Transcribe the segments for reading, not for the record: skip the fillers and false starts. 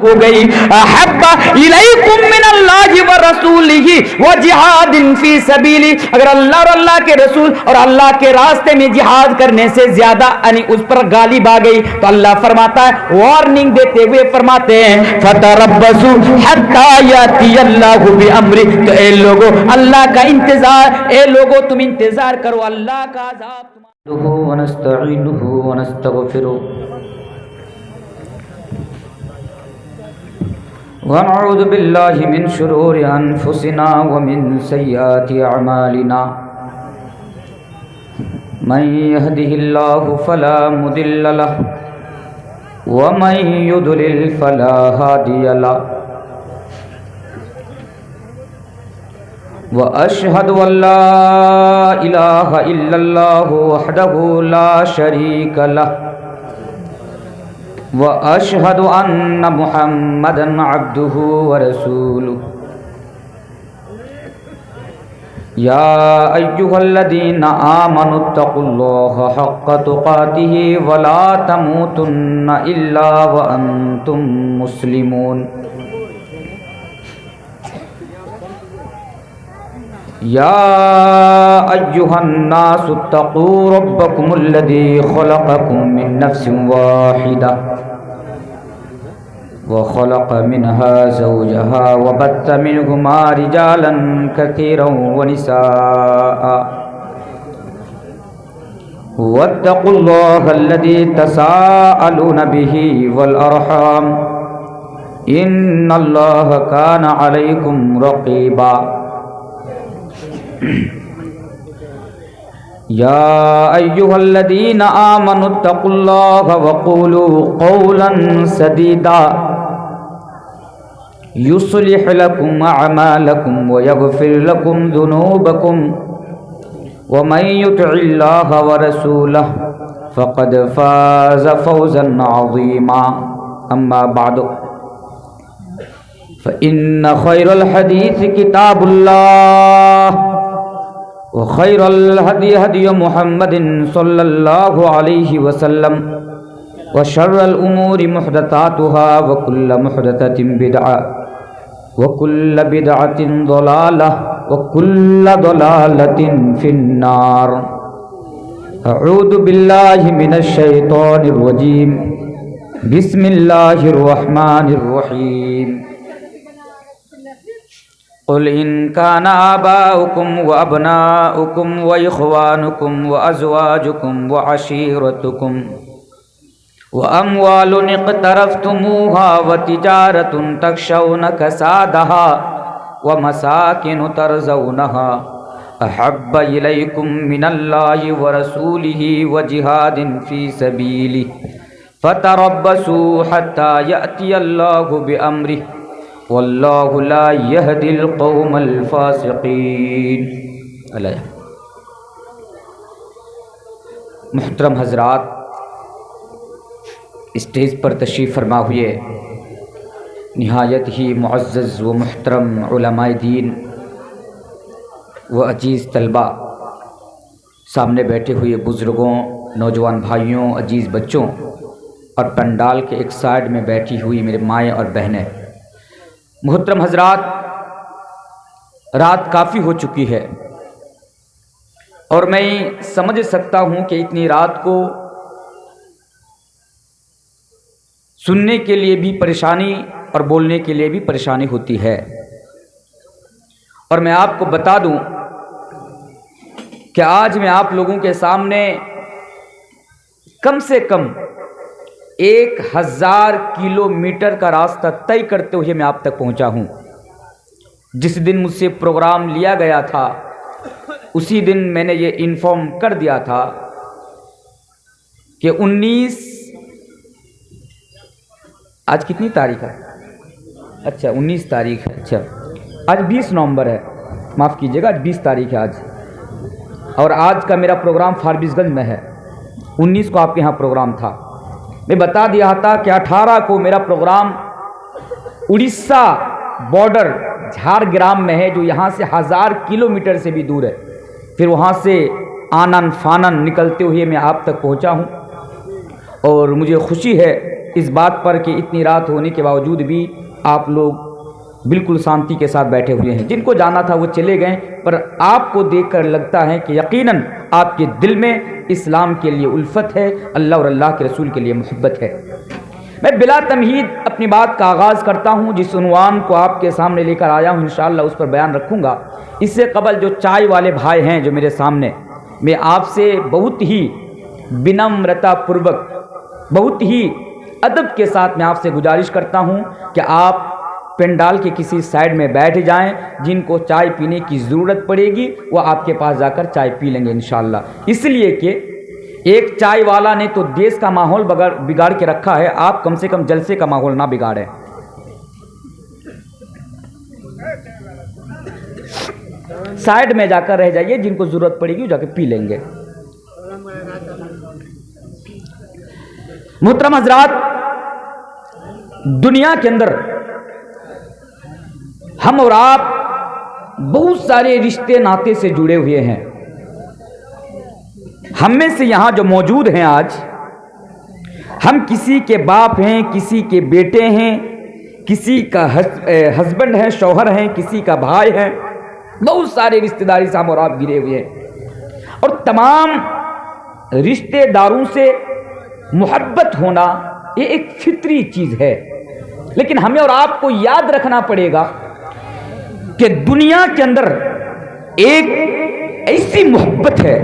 ہو گئی احب الیکم من اللہ و رسولہ و جہاد فی سبیلہ. اگر اللہ اور اللہ کے رسول اور اللہ کے راستے میں جہاد کرنے سے زیادہ یعنی اس پر غالب آ گئی تو اللہ فرماتا ہے وارننگ دیتے ہوئے فرماتے ہیں فتربصوا حتی یاتی اللہ بامرہ. تو اے لوگو اللہ کا انتظار، اے لوگو تم انتظار کرو اللہ کا عذاب. ونستعینہ ونستغفرہ ونعوذ باللہ من شرور انفسنا ومن سیئات اعمالنا من يهده اللہ فلا مضل له ومن يضلل فلا هادی له واشهد ان لا الہ الا اللہ وحدہ لا شریک له واشهد ان محمدا عبده ورسوله. یا ایها الذین آمنوا اتقوا اللہ حق تقاته ولا تموتن الا وانتم مسلمون. یا ایها الناس اتقوا ربکم الذی خلقکم من نفس واحدہ وخلق منها زوجها وبث منهما رجالا كثيرا ونساء واتقوا الله الذي تساءلون به والأرحام إن الله كان عليكم رقيبا. يا أيها الذين آمنوا اتقوا الله وقولوا قولا سديدا يصلح لكم أعمالكم ويغفر لكم ذنوبكم ومن يطع الله ورسوله فقد فاز فوزا عظيما. أما بعد فإن خير الحديث كتاب الله وخير الهدي هدي محمد صلى الله عليه وسلم وشر الأمور محدثاتها وكل محدثة بدعة وكل بدعة ضلالة وكل ضلالة في النار. أعوذ بالله من الشيطان الرجيم. بسم الله الرحمن الرحيم. قل إن كان آباؤكم وأبناؤكم وإخوانكم وأزواجكم وعشيرتكم وأموال اقترفتموها وتجارة تخشون كسادها ومساكن ترضونها أحب إليكم من الله ورسوله وجهاد في سبيله فتربصوا حتى يأتي الله بأمره واللہ لا یہدی القوم الفاسقین. محترم حضرات، اسٹیج پر تشریف فرما ہوئے نہایت ہی معزز و محترم علماء دین و عزیز طلبہ، سامنے بیٹھے ہوئے بزرگوں، نوجوان بھائیوں، عزیز بچوں اور پنڈال کے ایک سائیڈ میں بیٹھی ہوئی میرے مائیں اور بہنیں، محترم حضرات، رات کافی ہو چکی ہے اور میں سمجھ سکتا ہوں کہ اتنی رات کو سننے کے لیے بھی پریشانی اور بولنے کے لیے بھی پریشانی ہوتی ہے. اور میں آپ کو بتا دوں کہ آج میں آپ لوگوں کے سامنے کم سے کم 1000 کلومیٹر کا راستہ طے کرتے ہوئے میں آپ تک پہنچا ہوں. جس دن مجھ سے پروگرام لیا گیا تھا اسی دن میں نے یہ انفارم کر دیا تھا کہ 19 آج کتنی تاریخ ہے؟ اچھا 19 تاریخ ہے. اچھا آج 20 نومبر ہے، معاف کیجیے گا، آج 20 تاریخ ہے آج. اور آج کا میرا پروگرام فاربیس گنج میں ہے. 19 کو آپ کے یہاں پروگرام تھا. میں بتا دیا تھا کہ 18 کو میرا پروگرام اڑیسہ بارڈر جھارگرام میں ہے، جو یہاں سے 1000 کلومیٹر سے بھی دور ہے. پھر وہاں سے آنن فانن نکلتے ہوئے میں آپ تک پہنچا ہوں اور مجھے خوشی ہے اس بات پر کہ اتنی رات ہونے کے باوجود بھی آپ لوگ بالکل شانتی کے ساتھ بیٹھے ہوئے ہیں. جن کو جانا تھا وہ چلے گئے، پر آپ کو دیکھ کر لگتا ہے کہ یقیناً آپ کے دل میں اسلام کے لیے الفت ہے، اللہ اور اللہ کے رسول کے لیے محبت ہے. میں بلا تمہید اپنی بات کا آغاز کرتا ہوں. جس عنوان کو آپ کے سامنے لے کر آیا ہوں انشاءاللہ اس پر بیان رکھوں گا. اس سے قبل جو چائے والے بھائی ہیں جو میرے سامنے، میں آپ سے بہت ہی بنمرتا پوروک، بہت ہی ادب کے ساتھ میں آپ سے گزارش کرتا ہوں کہ آپ پنڈال کے کسی سائیڈ میں بیٹھ جائیں. جن کو چائے پینے کی ضرورت پڑے گی وہ آپ کے پاس جا کر چائے پی لیں گے انشاءاللہ. اس لیے کہ ایک چائے والا نے تو دیش کا ماحول بگاڑ کے رکھا ہے، آپ کم سے کم جلسے کا ماحول نہ بگاڑیں. سائیڈ میں جا کر رہ جائیے، جن کو ضرورت پڑے گی وہ جا کے پی لیں گے. محترم حضرات، دنیا کے اندر ہم اور آپ بہت سارے رشتے ناطے سے جڑے ہوئے ہیں. ہم میں سے یہاں جو موجود ہیں آج، ہم کسی کے باپ ہیں، کسی کے بیٹے ہیں، کسی کا ہسبینڈ ہے، شوہر ہیں، کسی کا بھائی ہے. بہت سارے رشتہ داری سے ہم اور آپ گرے ہوئے ہیں، اور تمام رشتہ داروں سے محبت ہونا یہ ایک فطری چیز ہے. لیکن ہمیں اور آپ کو یاد رکھنا پڑے گا کہ دنیا کے اندر ایک ایسی محبت ہے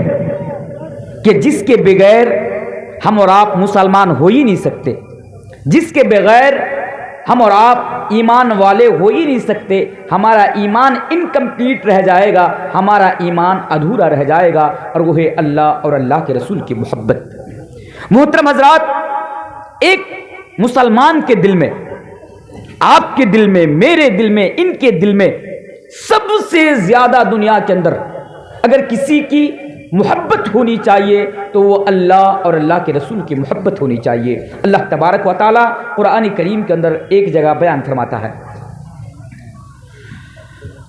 کہ جس کے بغیر ہم اور آپ مسلمان ہو ہی نہیں سکتے، جس کے بغیر ہم اور آپ ایمان والے ہو ہی نہیں سکتے. ہمارا ایمان انکمپلیٹ رہ جائے گا، ہمارا ایمان ادھورا رہ جائے گا، اور وہ ہے اللہ اور اللہ کے رسول کی محبت. محترم حضرات، ایک مسلمان کے دل میں، آپ کے دل میں، میرے دل میں، ان کے دل میں سب سے زیادہ دنیا کے اندر اگر کسی کی محبت ہونی چاہیے تو وہ اللہ اور اللہ کے رسول کی محبت ہونی چاہیے. اللہ تبارک و تعالی قرآن کریم کے اندر ایک جگہ بیان فرماتا ہے،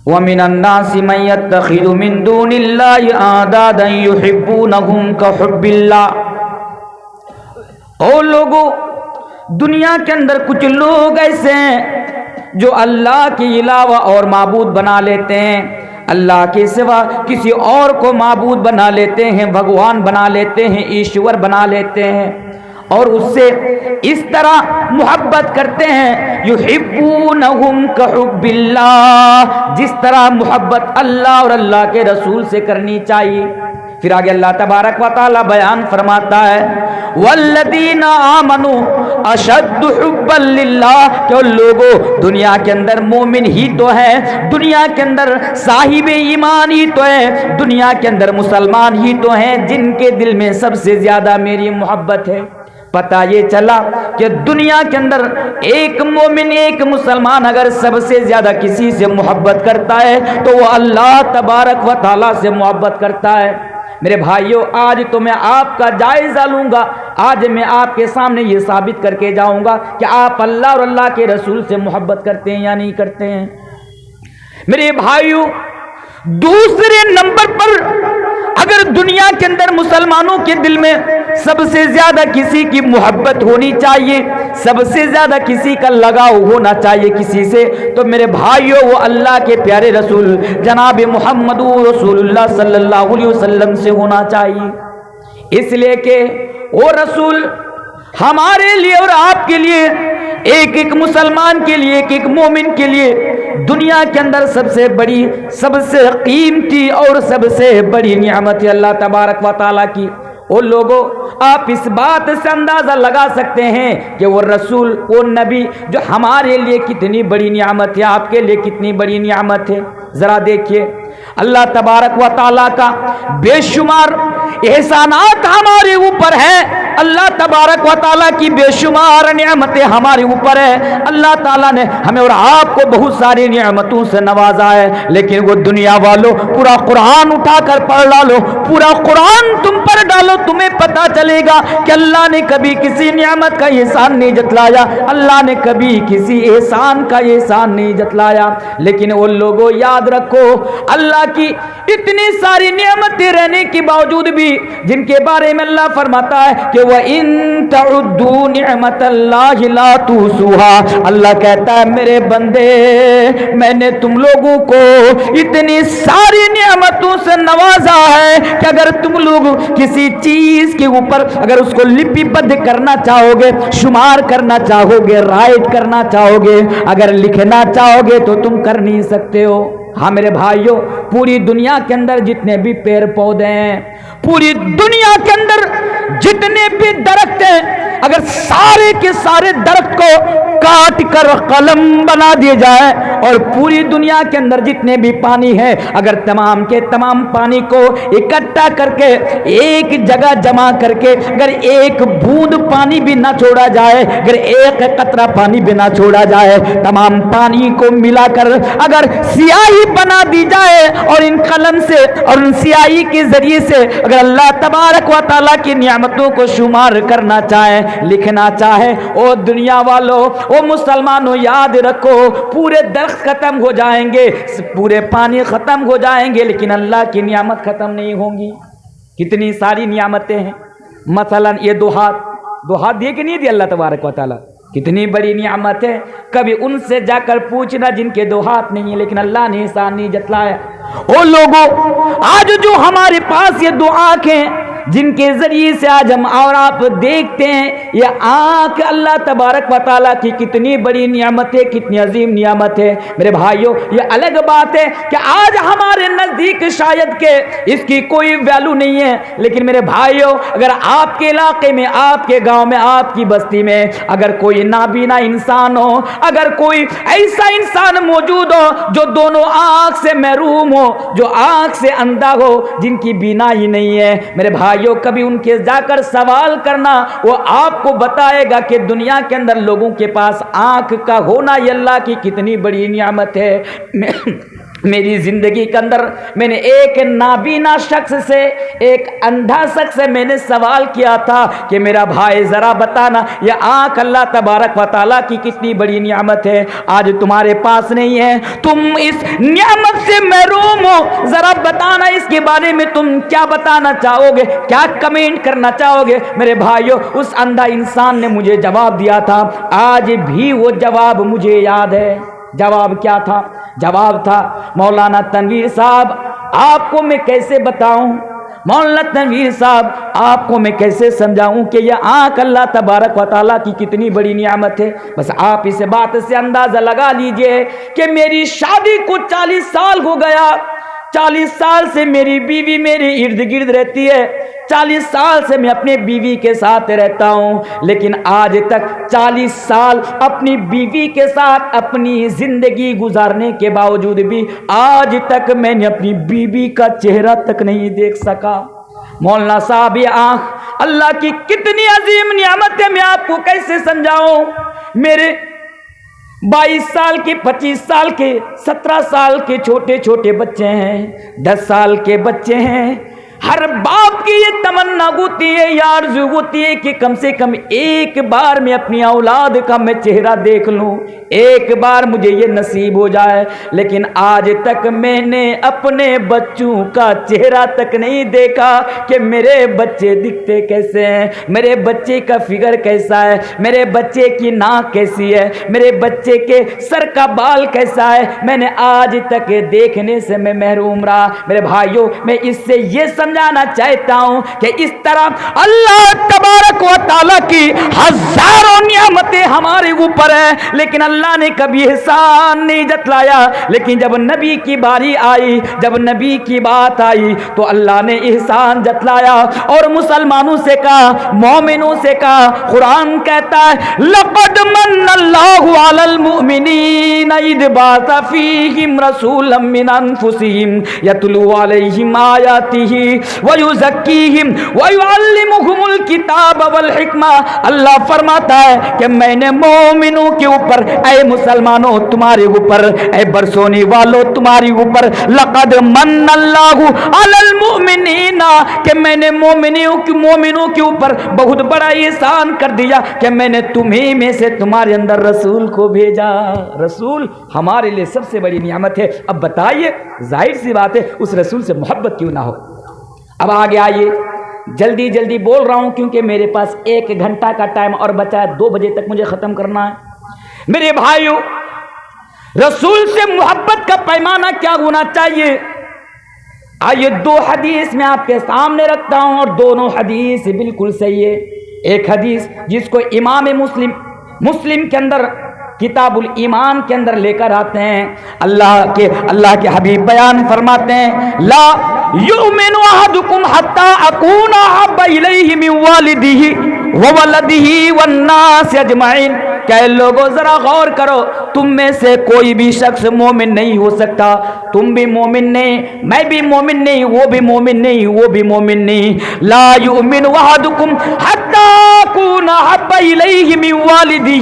وَمِنَ النَّاسِ مَن يَتَّخِذُ مِن دُونِ اللَّهِ أَندَادًا يُحِبُّونَهُمْ كَحُبِّ اللَّهِ. او لوگوں، دنیا کے اندر کچھ لوگ ایسے ہیں جو اللہ کے علاوہ اور معبود بنا لیتے ہیں، اللہ کے سوا کسی اور کو معبود بنا لیتے ہیں، بھگوان بنا لیتے ہیں، ایشور بنا لیتے ہیں، اور اس سے اس طرح محبت کرتے ہیں، یحبونہم کحب اللہ، جس طرح محبت اللہ اور اللہ کے رسول سے کرنی چاہیے. پھر آگے اللہ تبارک و تعالی بیان فرماتا ہے، والذین آمنوا اشد حبا للہ، کہ لوگوں دنیا کے اندر مومن ہی تو ہے، دنیا کے اندر صاحب ایمان ہی تو ہے، دنیا کے اندر مسلمان ہی تو ہیں جن کے دل میں سب سے زیادہ میری محبت ہے. پتہ یہ چلا کہ دنیا کے اندر ایک مومن، ایک مسلمان اگر سب سے زیادہ کسی سے محبت کرتا ہے تو وہ اللہ تبارک و تعالی سے محبت کرتا ہے. میرے بھائیوں، آج تو میں آپ کا جائزہ لوں گا، آج میں آپ کے سامنے یہ ثابت کر کے جاؤں گا کہ آپ اللہ اور اللہ کے رسول سے محبت کرتے ہیں یا نہیں کرتے ہیں. میرے بھائیوں، دوسرے نمبر پر اگر دنیا کے اندر مسلمانوں کے دل میں سب سے زیادہ کسی کی محبت ہونی چاہیے، سب سے زیادہ کسی کا لگاؤ ہونا چاہیے کسی سے، تو میرے بھائیوں وہ اللہ کے پیارے رسول جناب محمد رسول اللہ صلی اللہ علیہ وسلم سے ہونا چاہیے. اس لیے کہ وہ رسول ہمارے لیے اور آپ کے لیے، ایک ایک مسلمان کے لیے، ایک ایک مومن کے لیے دنیا کے اندر سب سے بڑی، سب سے قیمتی اور سب سے بڑی نعمت ہے اللہ تبارک و تعالیٰ کی. وہ لوگوں، آپ اس بات سے اندازہ لگا سکتے ہیں کہ وہ رسول، وہ نبی جو ہمارے لیے کتنی بڑی نعمت ہے، آپ کے لیے کتنی بڑی نعمت ہے. ذرا دیکھیے اللہ تبارک و تعالیٰ کا بے شمار احسانات ہمارے اوپر ہے، اللہ تبارک و تعالیٰ کی بے شمار نعمتیں ہمارے اوپر ہے. اللہ تعالیٰ نے ہمیں اور آپ کو بہت ساری نعمتوں سے نوازا ہے، لیکن وہ دنیا والوں پورا قرآن اٹھا کر پڑھ ڈالو، پورا قرآن تم پر ڈالو، تمہیں پتا چلے گا کہ اللہ نے کبھی کسی نعمت کا احسان نہیں جتلایا، اللہ نے کبھی کسی احسان کا احسان نہیں جتلایا. لیکن وہ لوگوں یاد رکھو، اللہ کی اتنی ساری نعمتیں رہنے کے باوجود بھی، جن کے بارے میں اللہ فرماتا ہے کہ وَإِن تَعُدُّوا نِعْمَتَ اللَّهِ لَا تُحْصُوهَا، اللہ کہتا ہے میرے بندے میں نے تم لوگوں کو اتنی ساری نعمتوں سے نوازا ہے کہ اگر تم لوگ کسی چیز کے اوپر اگر اس کو لپی بند کرنا چاہو گے، شمار کرنا چاہو گے، رائٹ کرنا چاہو گے، اگر لکھنا چاہو گے تو تم کر نہیں سکتے ہو۔ ہاں میرے بھائیوں، پوری دنیا کے اندر جتنے بھی پیڑ پودے ہیں، پوری دنیا کے اندر جتنے بھی درخت ہیں، اگر سارے کے سارے درخت کو کاٹ کر قلم بنا دیے جائے اور پوری دنیا کے اندر جتنے بھی پانی ہے اگر تمام کے تمام پانی کو اکٹھا کر کے ایک جگہ جمع کر کے اگر ایک بوند پانی بھی نہ چھوڑا جائے، اگر ایک قطرہ پانی بھی نہ چھوڑا جائے، تمام پانی کو ملا کر اگر سیاہی بنا دی جائے اور ان قلم سے اور ان سیاہی کے ذریعے سے اگر اللہ تبارک و تعالیٰ کی نعمتوں کو شمار کرنا چاہے، لکھنا چاہے، او دنیا والوں، او مسلمانوں یاد رکھو، پورے درخت ختم ہو جائیں گے، پورے پانی ختم ہو جائیں گے، لیکن اللہ کی نعمت ختم نہیں ہوں گی۔ کتنی ساری نعمتیں ہیں، مثلا یہ دو ہاتھ دیے کہ نہیں دیے اللہ تبارک و تعالیٰ، کتنی بڑی نعمت ہے۔ کبھی ان سے جا کر پوچھنا جن کے دو ہاتھ نہیں ہیں لیکن اللہ نے احسان نہیں جتلایا۔ او لوگوں، آج جو ہمارے پاس یہ دو آنکھیں جن کے ذریعے سے آج ہم اور آپ دیکھتے ہیں، یہ آنکھ اللہ تبارک و تعالیٰ کی کتنی بڑی نعمت ہے، کتنی عظیم نعمت ہے۔ میرے بھائیوں، یہ الگ بات ہے کہ آج ہمارے نزدیک شاید کہ اس کی کوئی ویلو نہیں ہے، لیکن میرے بھائیوں اگر آپ کے علاقے میں، آپ کے گاؤں میں، آپ کی بستی میں اگر کوئی نابینا انسان ہو، اگر کوئی ایسا انسان موجود ہو جو دونوں آنکھ سے محروم ہو، جو آنکھ سے اندھا ہو، جن کی بینا ہی نہیں ہے، میرے بھائیوں کبھی ان کے جا کر سوال کرنا، وہ آپ کو بتائے گا کہ دنیا کے اندر لوگوں کے پاس آنکھ کا ہونا یہ اللہ کی کتنی بڑی نعمت ہے۔ میری زندگی کے اندر میں نے ایک نابینا شخص سے، ایک اندھا شخص سے میں نے سوال کیا تھا کہ میرا بھائی ذرا بتانا یہ آنکھ اللہ تبارک و تعالیٰ کی کتنی بڑی نعمت ہے، آج تمہارے پاس نہیں ہے، تم اس نعمت سے محروم ہو، ذرا بتانا اس کے بارے میں تم کیا بتانا چاہو گے، کیا کمنٹ کرنا چاہو گے۔ میرے بھائیوں اس اندھا انسان نے مجھے جواب دیا تھا، آج بھی وہ جواب مجھے یاد ہے۔ جواب کیا تھا؟ جواب تھا مولانا تنویر صاحب آپ کو میں کیسے بتاؤں، مولانا تنویر صاحب آپ کو میں کیسے سمجھاؤں کہ یہ آنکھ اللہ تبارک و تعالیٰ کی کتنی بڑی نعمت ہے۔ بس آپ اس بات سے اندازہ لگا لیجئے کہ میری شادی کو 40 سال ہو گیا، 40 سال سے میری بیوی میرے ارد گرد رہتی ہے، 40 سال سے میں اپنے بیوی کے ساتھ رہتا ہوں، لیکن آج تک 40 سال اپنی بیوی کے ساتھ اپنی زندگی گزارنے کے باوجود بھی آج تک میں نے اپنی بیوی کا چہرہ تک نہیں دیکھ سکا۔ مولانا صاحب یہ آنکھ اللہ کی کتنی عظیم نعمت ہے، میں آپ کو کیسے سمجھاؤں۔ میرے 22 سال کے، 25 سال کے، 17 سال کے چھوٹے چھوٹے بچے ہیں، 10 سال کے بچے ہیں۔ ہر باپ کی یہ تمنا ہوتی ہے، یہ آرزو ہوتی ہے کہ کم سے کم ایک بار میں اپنی اولاد کا میں چہرہ دیکھ لوں، ایک بار مجھے یہ نصیب ہو جائے، لیکن آج تک میں نے اپنے بچوں کا چہرہ تک نہیں دیکھا کہ میرے بچے دکھتے کیسے ہیں، میرے بچے کا فگر کیسا ہے، میرے بچے کی ناک کیسی ہے، میرے بچے کے سر کا بال کیسا ہے، میں نے آج تک دیکھنے سے میں محروم رہا۔ میرے بھائیوں میں اس سے یہ سمجھانا چاہتا ہوں کہ اس طرح اللہ تبارک و تعالیٰ کی ہزاروں نعمتیں ہمارے اوپر ہیں، لیکن اللہ نے کبھی احسان نہیں جتلایا، لیکن جب نبی کی باری آئی، جب نبی کی بات آئی تو اللہ نے احسان جتلایا اور مسلمانوں سے کہا، مومنوں سے کہا۔ قرآن کہتا ہے لقد من اللہ علی المؤمنین اذ بعث فیہم رسولا من انفسہم یتلو علیہم آیاتہ وَيُزَكِّيهِمْ وَيُعَلِّمُهُمُ الْكِتَابَ وَالْحِكْمَةَ۔ اللہ فرماتا ہے کہ میں نے مومنوں کے اوپر، اے مسلمانوں تمہارے اوپر، اے برسونی والوں تمہاری اوپر، لقد من اللہ علی المؤمنین، کہ میں نے مومنوں کے اوپر بہت بڑا احسان کر دیا کہ میں نے تمہیں میں سے تمہارے اندر رسول کو بھیجا۔ رسول ہمارے لیے سب سے بڑی نعمت ہے۔ اب بتائیے، ظاہر سی بات ہے اس رسول سے محبت کیوں نہ ہو۔ اب آگے آئیے، جلدی جلدی بول رہا ہوں کیونکہ میرے پاس 1 گھنٹہ کا ٹائم اور بچا ہے، 2 بجے تک مجھے ختم کرنا ہے۔ میرے بھائیوں، رسول سے محبت کا پیمانہ کیا ہونا چاہیے؟ آئیے 2 حدیث میں آپ کے سامنے رکھتا ہوں اور دونوں حدیث بالکل صحیح ہے۔ ایک حدیث جس کو امام مسلم کے اندر کتاب الایمان کے اندر لے کر آتے ہیں، اللہ کے حبیب بیان فرماتے ہیں، لا یؤمن احدکم حتی اکون احب الیہ من والدہ وولدہ والناس اجمعین۔ کہ لوگوں ذرا غور کرو، تم میں سے کوئی بھی شخص مومن نہیں ہو سکتا، تم بھی مومن نہیں، میں بھی مومن نہیں، وہ بھی مومن نہیں، وہ بھی مومن نہیں۔ لا یؤمن احدکم حتی اکون احب الیہ من والدہ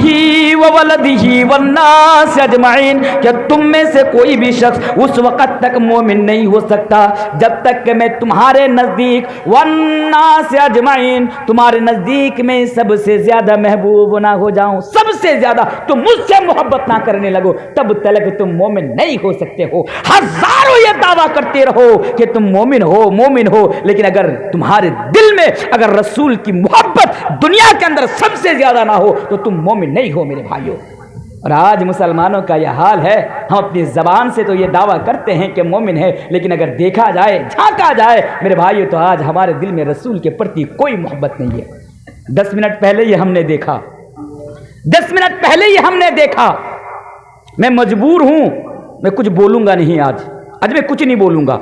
وولدہ والناس اجمعین، کہ تم میں سے کوئی بھی شخص اس وقت تک مومن نہیں ہو سکتا جب تک کہ میں تمہارے نزدیک والناس اجمعین، تمہارے نزدیک میں سب سے زیادہ محبوب نہ ہو جاؤں، سب سے زیادہ تم مجھ سے محبت نہ کرنے لگو، تب تک تم مومن نہیں ہو سکتے ہو۔ ہزاروں یہ دعویٰ کرتے رہو کہ تم مومن ہو، لیکن اگر تمہارے دل میں اگر رسول کی محبت دنیا کے اندر سب سے زیادہ نہ ہو تو تم مومن نہیں ہو میرے بھائیوں۔ اور آج مسلمانوں کا یہ حال ہے، ہم اپنی زبان سے تو یہ دعویٰ کرتے ہیں کہ مومن ہے، لیکن اگر دیکھا جائے، جھانکا جائے میرے بھائیوں، تو آج ہمارے دل میں رسول کے پرتی کوئی محبت نہیں ہے۔ 10 منٹ پہلے یہ ہم نے دیکھا، 10 منٹ پہلے یہ ہم نے دیکھا۔ میں مجبور ہوں، میں کچھ بولوں گا نہیں آج میں کچھ نہیں بولوں گا،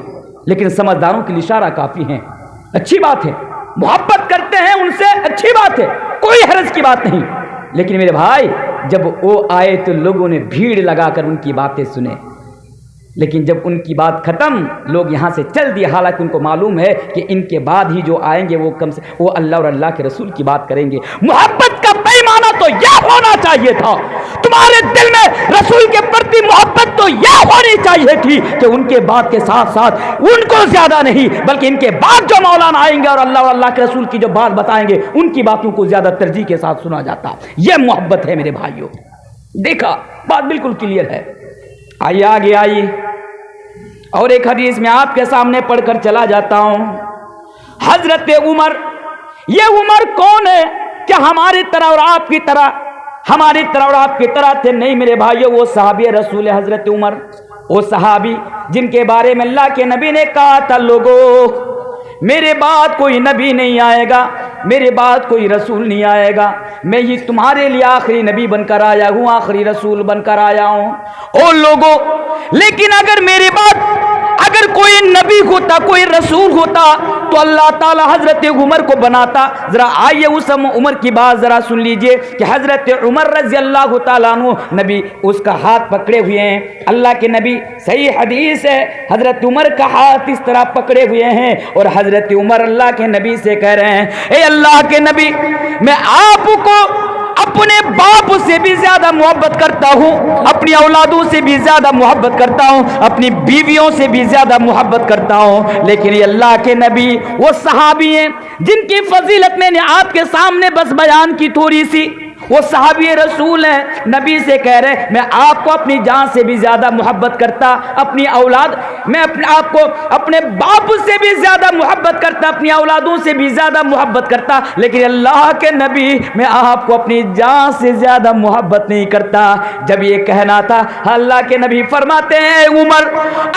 لیکن سمجھداروں کے لیے اشارہ کافی ہے۔ اچھی بات ہے، محبت کرتے ہیں ان سے، اچھی بات ہے، کوئی حرج کی بات نہیں، لیکن میرے بھائی جب وہ آئے تو لوگوں نے بھیڑ لگا کر ان کی باتیں سنے، لیکن جب ان کی بات ختم لوگ یہاں سے چل دیے، حالانکہ ان کو معلوم ہے کہ ان کے بعد ہی جو آئیں گے وہ اللہ اور اللہ کے رسول کی بات کریں گے۔ محبت کا پیمانہ تو یہ ہونا چاہیے تھا، تمہارے دل میں رسول کے پرتی محبت تو یہ ہونی چاہیے تھی کہ ان کے بعد کے ساتھ ساتھ ان کو زیادہ نہیں بلکہ ان کے بعد جو مولانا آئیں گے اور اللہ کے رسول کی جو بات بتائیں گے ان کی باتوں کو زیادہ ترجیح کے ساتھ سنا جاتا۔ یہ محبت ہے میرے بھائیوں۔ دیکھا، بات بالکل کلیئر ہے۔ آئیے آگے آئیے، اور ایک حدیث میں آپ کے سامنے پڑھ کر چلا جاتا ہوں۔ حضرت عمر، یہ عمر کون ہے؟ کیا ہماری طرح اور آپ کی طرح تھے؟ نہیں میرے بھائیوں، وہ صحابی رسول حضرت عمر، وہ صحابی جن کے بارے میں اللہ کے نبی نے کہا تھا، لوگوں میرے بعد کوئی نبی نہیں آئے گا، میرے بعد کوئی رسول نہیں آئے گا، میں ہی تمہارے لیے آخری نبی بن کر آیا ہوں، آخری رسول بن کر آیا ہوں۔ او لوگوں، لیکن اگر میرے بعد اگر کوئی نبی ہوتا، کوئی رسول ہوتا تو اللہ تعالی حضرت عمر کو بناتا۔ ذرا آئیے اس عمر کی بات ذرا سن لیجئے کہ حضرت عمر رضی اللہ تعالیٰ عنہ، نبی اس کا ہاتھ پکڑے ہوئے ہیں، اللہ کے نبی، صحیح حدیث ہے، حضرت عمر کا ہاتھ اس طرح پکڑے ہوئے ہیں اور حضرت عمر اللہ کے نبی سے کہہ رہے ہیں، اے اللہ کے نبی، میں آپ کو اپنے باپ سے بھی زیادہ محبت کرتا ہوں، اپنی اولادوں سے بھی زیادہ محبت کرتا ہوں، اپنی بیویوں سے بھی زیادہ محبت کرتا ہوں، لیکن یہ اللہ کے نبی وہ صحابی ہیں جن کی فضیلت میں نے آپ کے سامنے بس بیان کی تھوڑی سی، وہ صحابی رسول ہیں، نبی سے کہہ رہے میں آپ کو اپنی جان سے بھی زیادہ محبت کرتا، اپنی اولاد، میں آپ کو اپنے باپ سے بھی زیادہ محبت کرتا، اپنی اولادوں سے بھی زیادہ محبت کرتا، لیکن اللہ کے نبی میں آپ کو اپنی جان سے زیادہ محبت نہیں کرتا۔ جب یہ کہنا تھا، اللہ کے نبی فرماتے ہیں، عمر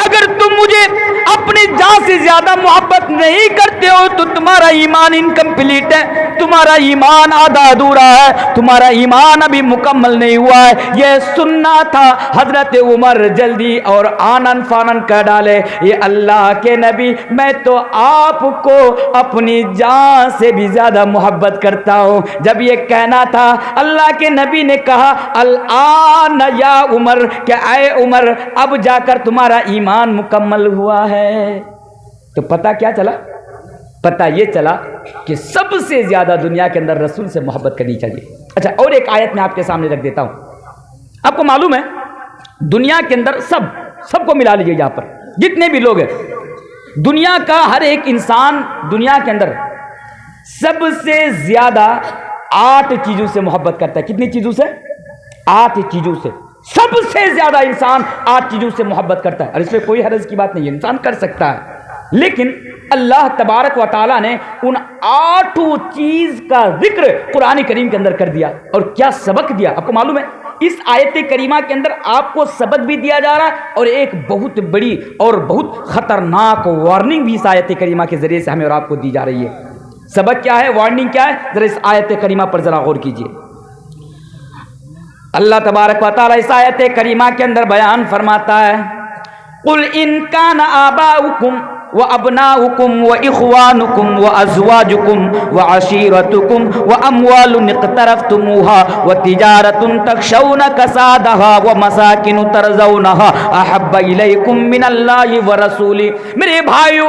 اگر تم مجھے اپنی جان سے زیادہ محبت نہیں کرتے ہو تو تمہارا ایمان انکمپلیٹ ہے، تمہارا ایمان آدھا ادھورا ہے، تمہارا ایمان ابھی مکمل نہیں ہوا ہے۔ یہ سننا تھا حضرت عمر جلدی اور آنن فانن کر ڈالے، یہ اللہ کے نبی میں تو آپ کو اپنی جان سے بھی زیادہ محبت کرتا ہوں۔ جب یہ کہنا تھا، اللہ کے نبی نے کہا، الآن یا عمر، کہ اے عمر اب جا کر تمہارا ایمان مکمل ہوا ہے۔ تو پتہ کیا چلا؟ پتہ یہ چلا کہ سب سے زیادہ دنیا کے اندر رسول سے محبت کرنی چاہیے۔ اچھا، اور ایک آیت میں آپ کے سامنے رکھ دیتا ہوں۔ آپ کو معلوم ہے دنیا کے اندر سب کو ملا لیجیے، یہاں پر جتنے بھی لوگ ہیں، دنیا کا ہر ایک انسان دنیا کے اندر سب سے زیادہ 8 چیزوں سے محبت کرتا ہے۔ کتنی چیزوں سے؟ 8 چیزوں سے۔ سب سے زیادہ انسان 8 چیزوں سے محبت کرتا ہے، اور اس میں کوئی حرج کی بات نہیں ہے، انسان کر سکتا ہے۔ لیکن اللہ تبارک و تعالیٰ نے ان 8 چیز کا ذکر قرآن کریم کے اندر کر دیا. اور کیا سبق دیا آپ کو معلوم ہے؟ اس آیت کریمہ کے اندر آپ کو سبق بھی دیا جا رہا ہے اور ایک بہت بڑی اور بہت خطرناک وارننگ بھی اس آیت کریمہ کے ذریعے سے ہمیں اور آپ کو دی جا رہی ہے. سبق کیا ہے، وارننگ کیا ہے، ذرا اس آیت کریمہ پر ذرا غور کیجیے. اللہ تبارک و تعالیٰ اس آیت کریمہ کے اندر بیان فرماتا ہے، قُلْ إِنْ كَانَ آبَاؤُكُمْ وَأَبْنَاؤُكُمْ وَإِخْوَانُكُمْ وَأَزْوَاجُكُمْ وَعَشِيرَتُكُمْ وَأَمْوَالٌ اقْتَرَفْتُمُوهَا وَتِجَارَةٌ تَخْشَوْنَ كَسَادَهَا وَمَسَاكِنُ تَرْضَوْنَهَا أَحَبَّ إِلَيْكُمْ مِنَ اللَّهِ وَرَسُولِهِ. میرے بھائیو،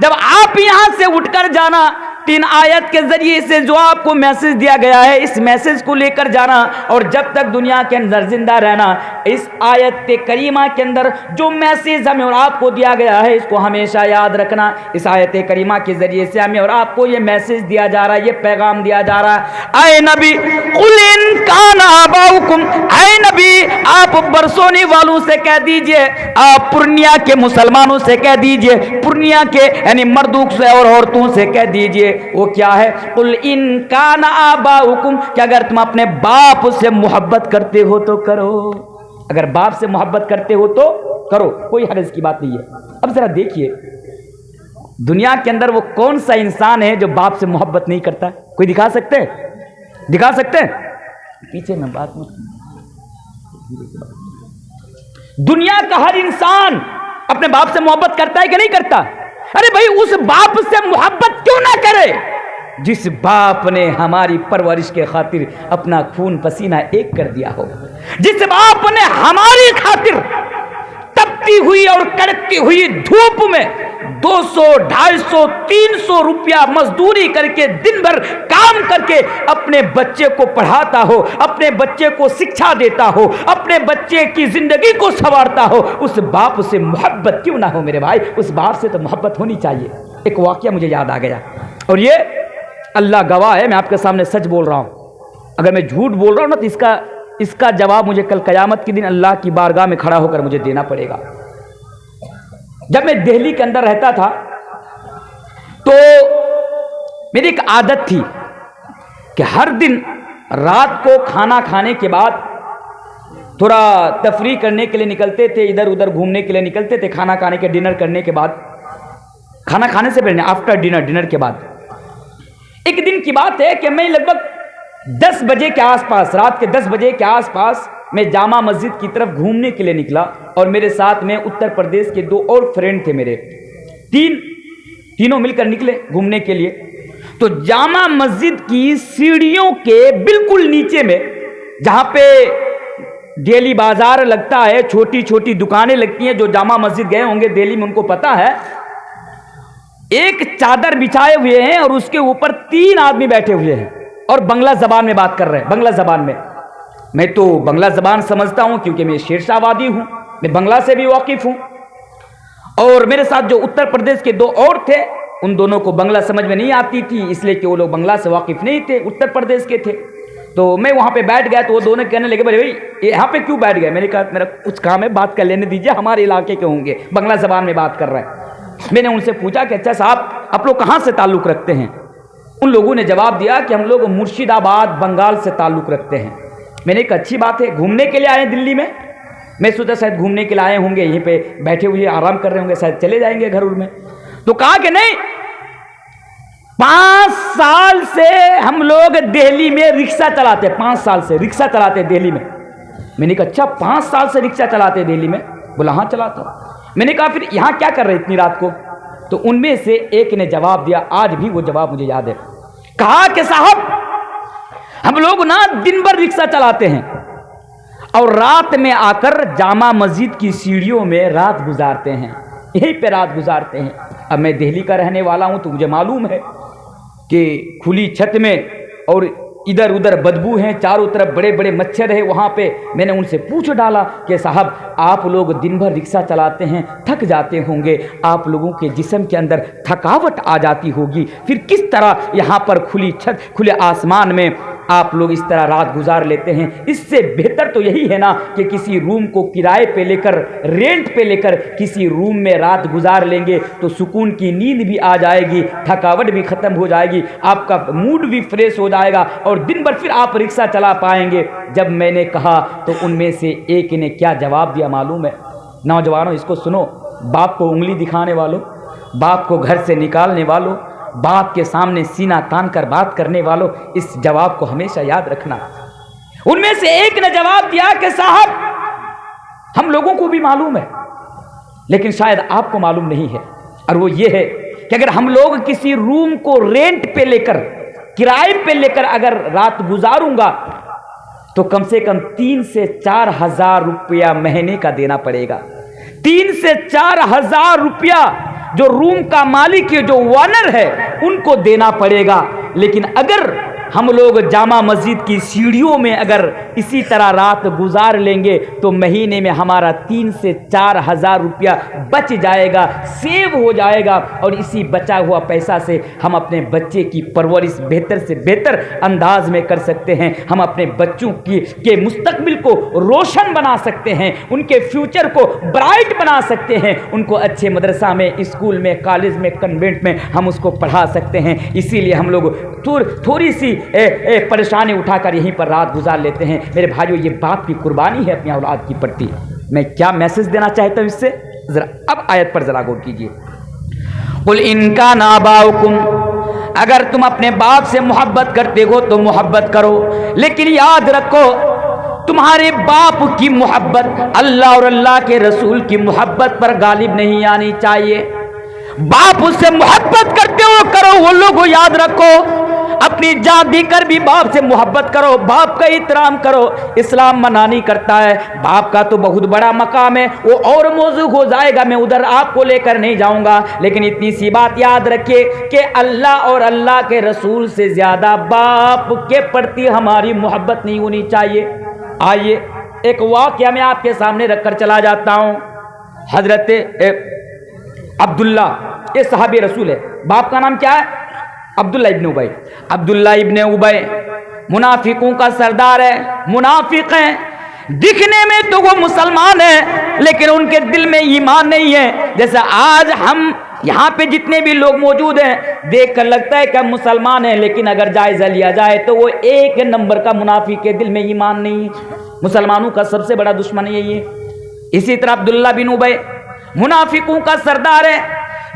جب آپ یہاں سے اٹھ کر جانا، 3 آیت کے ذریعے سے جو آپ کو میسج دیا گیا ہے، اس میسج کو لے کر جانا اور جب تک دنیا کے اندر زندہ رہنا، اس آیت کریمہ کے اندر جو میسج ہمیں اور آپ کو دیا گیا ہے اس کو ہمیشہ یاد رکھنا. اس آیت کریمہ کے ذریعے سے ہمیں اور آپ کو یہ میسج دیا جا رہا ہے، یہ پیغام دیا جا رہا ہے. اے نبی قل ان کان آباؤکم، اے نبی آپ برسونے والوں سے کہہ دیجئے، آپ پورنیا کے مسلمانوں سے کہہ دیجئے، پورنیا کے یعنی مردوں سے اور عورتوں سے کہہ دیجئے، وہ کیا ہے، قل ان کان آباؤکم، کہ اگر تم اپنے باپ سے محبت کرتے ہو تو کرو، اگر باپ سے محبت کرتے ہو تو کرو، کوئی حرج کی بات نہیں ہے. اب ذرا دیکھیے دنیا کے اندر وہ کون سا انسان ہے جو باپ سے محبت نہیں کرتا؟ کوئی دکھا سکتے ہیں؟ دکھا سکتے ہیں؟ پیچھے میں بات میں دنیا کا ہر انسان اپنے باپ سے محبت کرتا ہے کہ نہیں کرتا؟ ارے بھائی اس باپ سے محبت کیوں نہ کرے جس باپ نے ہماری پرورش کے خاطر اپنا خون پسینہ ایک کر دیا ہو، جس باپ نے ہماری خاطر تپتی ہوئی اور کڑکتی ہوئی دھوپ میں 200 250 300 روپیہ مزدوری کر کے دن بھر کام کر کے اپنے بچے کو پڑھاتا ہو، اپنے بچے کو شکشا دیتا ہو، اپنے بچے کی زندگی کو سنوارتا ہو، اس باپ سے محبت کیوں نہ ہو میرے بھائی؟ اس باپ سے تو محبت ہونی چاہیے. ایک واقعہ مجھے یاد آ گیا اور یہ اللہ گواہ ہے، میں آپ کے سامنے سچ بول رہا ہوں. اگر میں جھوٹ بول رہا ہوں نا تو اس کا جواب مجھے کل قیامت کے دن اللہ کی بارگاہ میں کھڑا ہو کر مجھے دینا پڑے گا. جب میں دہلی کے اندر رہتا تھا تو میری ایک عادت تھی کہ ہر دن رات کو کھانا کھانے کے بعد تھوڑا تفریح کرنے کے لیے نکلتے تھے، ادھر ادھر گھومنے کے لیے نکلتے تھے. کھانا کھانے کے ڈنر کرنے کے بعد، کھانا کھانے سے پہلے آفٹر ڈنر کے بعد. ایک دن کی بات ہے کہ میں لگ بھگ 10 بجے کے آس پاس، رات کے 10 بجے کے آس پاس میں جامع مسجد کی طرف گھومنے کے لیے نکلا اور میرے ساتھ میں اتر پردیش کے 2 اور فرینڈ تھے میرے، تینوں مل کر نکلے گھومنے کے لیے. تو جامع مسجد کی سیڑھیوں کے بالکل نیچے میں جہاں پہ ڈیلی بازار لگتا ہے، چھوٹی چھوٹی دکانیں لگتی ہیں، جو جامع مسجد گئے ہوں گے دہلی میں ان کو پتا ہے، ایک چادر بچھائے ہوئے ہیں اور اس کے اوپر 3 آدمی بیٹھے ہوئے ہیں اور بنگلہ زبان میں بات کر رہے ہیں. بنگلہ زبان میں، میں تو بنگلہ زبان سمجھتا ہوں کیونکہ میں شیر شاہ وادی ہوں، میں بنگلہ سے بھی واقف ہوں. اور میرے ساتھ جو اتر پردیش کے 2 اور تھے ان دونوں کو بنگلہ سمجھ میں نہیں آتی تھی، اس لیے کہ وہ لوگ بنگلہ سے واقف نہیں تھے، اتر پردیش کے تھے. تو میں وہاں پہ بیٹھ گیا تو وہ دونوں کہنے لگے بھائی یہاں پہ کیوں بیٹھ گئے؟ میں نے کہا میرا کچھ کام ہے، بات کر لینے دیجیے، ہمارے علاقے کے ہوں گے، بنگلہ زبان میں بات کر رہے ہیں. میں نے ان سے پوچھا کہ اچھا صاحب آپ لوگ کہاں سے تعلق رکھتے ہیں؟ ان لوگوں نے جواب دیا کہ ہم لوگ مرشد آباد بنگال سے تعلق رکھتے ہیں. میں نے کہا اچھی بات ہے، گھومنے کے لیے آئے دلی میں؟ میں سوچا شاید گھومنے کے لیے آئے ہوں گے، یہیں پہ بیٹھے ہوئے آرام کر رہے ہوں گے، شاید چلے جائیں گے گھر میں. تو کہا کہ نہیں، 5 سال سے ہم لوگ دہلی میں رکشہ چلاتے، 5 سال سے رکشہ چلاتے دہلی میں. میں نے کہا اچھا 5 سال سے رکشہ چلاتے دہلی میں؟ بولا ہاں چلاتا. میں نے کہا پھر یہاں کیا کر رہے اتنی رات کو؟ تو ان میں سے ایک نے جواب دیا، آج بھی وہ جواب مجھے یاد ہے. کہا کہ صاحب ہم لوگ نا دن بھر رکشہ چلاتے ہیں اور رات میں آ کر جامع مسجد کی سیڑھیوں میں رات گزارتے ہیں، یہیں پہ رات گزارتے ہیں. اب میں دہلی کا رہنے والا ہوں تو مجھے معلوم ہے کہ کھلی چھت میں اور ادھر ادھر بدبو ہیں، چاروں طرف بڑے بڑے مچھر ہیں. وہاں پہ میں نے ان سے پوچھ ڈالا کہ صاحب آپ لوگ دن بھر رکشہ چلاتے ہیں، تھک جاتے ہوں گے، آپ لوگوں کے جسم کے اندر تھکاوٹ آ جاتی ہوگی، پھر کس طرح یہاں پر کھلی چھت کھلے آسمان میں آپ لوگ اس طرح رات گزار لیتے ہیں. اس سے بہتر تو یہی ہے نا کہ کسی روم کو کرائے پہ لے کر, رینٹ پہ لے کر کسی روم میں رات گزار لیں گے تو سکون کی نیند بھی آ جائے گی, تھکاوٹ بھی ختم ہو جائے گی, آپ کا موڈ بھی فریش ہو جائے گا اور دن بھر پھر آپ رکشہ چلا پائیں گے. جب میں نے کہا تو ان میں سے ایک نے کیا جواب دیا معلوم ہے؟ نوجوانوں اس کو سنو, باپ کو انگلی دکھانے والوں, باپ کو گھر سے نکالنے والوں, باپ کے سامنے سینہ تان کر بات کرنے والوں, اس جواب کو ہمیشہ یاد رکھنا. ان میں سے ایک نے جواب دیا کہ صاحب ہم لوگوں کو بھی معلوم ہے لیکن شاید آپ کو معلوم نہیں ہے, اور وہ یہ ہے کہ اگر ہم لوگ کسی روم کو رینٹ پہ لے کر, کرائے پہ لے کر اگر رات گزاروں گا تو کم سے کم 3 سے 4 ہزار روپیہ مہینے کا دینا پڑے گا. 3 سے 4 ہزار روپیہ جو روم کا مالک ہے, جو وانر ہے, ان کو دینا پڑے گا. لیکن اگر ہم لوگ جامع مسجد کی سیڑھیوں میں اگر اسی طرح رات گزار لیں گے تو مہینے میں ہمارا 3 سے 4 ہزار روپیہ بچ جائے گا, سیو ہو جائے گا, اور اسی بچا ہوا پیسہ سے ہم اپنے بچے کی پرورش بہتر سے بہتر انداز میں کر سکتے ہیں. ہم اپنے بچوں کے مستقبل کو روشن بنا سکتے ہیں, ان کے فیوچر کو برائٹ بنا سکتے ہیں, ان کو اچھے مدرسہ میں, اسکول میں, کالج میں, کنوینٹ میں ہم اس کو پڑھا سکتے ہیں. اسی لیے ہم لوگ تھوڑی سی پریشانی اٹھا کر یہیں پر رات گزار لیتے ہیں. میرے بھائیو, یہ باپ کی قربانی ہے اپنی اولاد کی پرتی. میں کیا میسج دینا چاہتا ہوں اس سے, ذرا اب آیت پر ذرا غور کیجیے. قل ان کان آباؤکم, اگر تم اپنے باپ سے محبت کرتے ہو تو محبت کرو, لیکن یاد رکھو تمہارے باپ کی محبت اللہ اور اللہ کے رسول کی محبت پر غالب نہیں آنی چاہیے. باپ اس سے محبت کرتے ہو کرو, وہ لوگوں یاد رکھو اپنی جان دے کر بھی باپ سے محبت کرو, باپ کا احترام کرو. اسلام منع نہیں کرتا ہے, باپ کا تو بہت بڑا مقام ہے, وہ اور موضوع ہو جائے گا, میں ادھر آپ کو لے کر نہیں جاؤں گا. لیکن اتنی سی بات یاد رکھیے کہ اللہ اور اللہ کے رسول سے زیادہ باپ کے پرتی ہماری محبت نہیں ہونی چاہیے. آئیے ایک واقعہ میں آپ کے سامنے رکھ کر چلا جاتا ہوں. حضرت عبداللہ, یہ صحابی رسول ہے, باپ کا نام کیا ہے؟ عبداللہ ابن ابی. عبداللہ ابن ابی منافقوں کا سردار ہے, منافق ہیں, دکھنے میں تو وہ مسلمان ہیں لیکن ان کے دل میں ایمان نہیں ہے. جیسے آج ہم یہاں پہ جتنے بھی لوگ موجود ہیں دیکھ کر لگتا ہے کہ ہم مسلمان ہیں, لیکن اگر جائزہ لیا جائے تو وہ ایک نمبر کا منافق کے دل میں ایمان نہیں ہے. مسلمانوں کا سب سے بڑا دشمن یہی ہے. اسی طرح عبداللہ بن ابی منافقوں کا سردار ہے.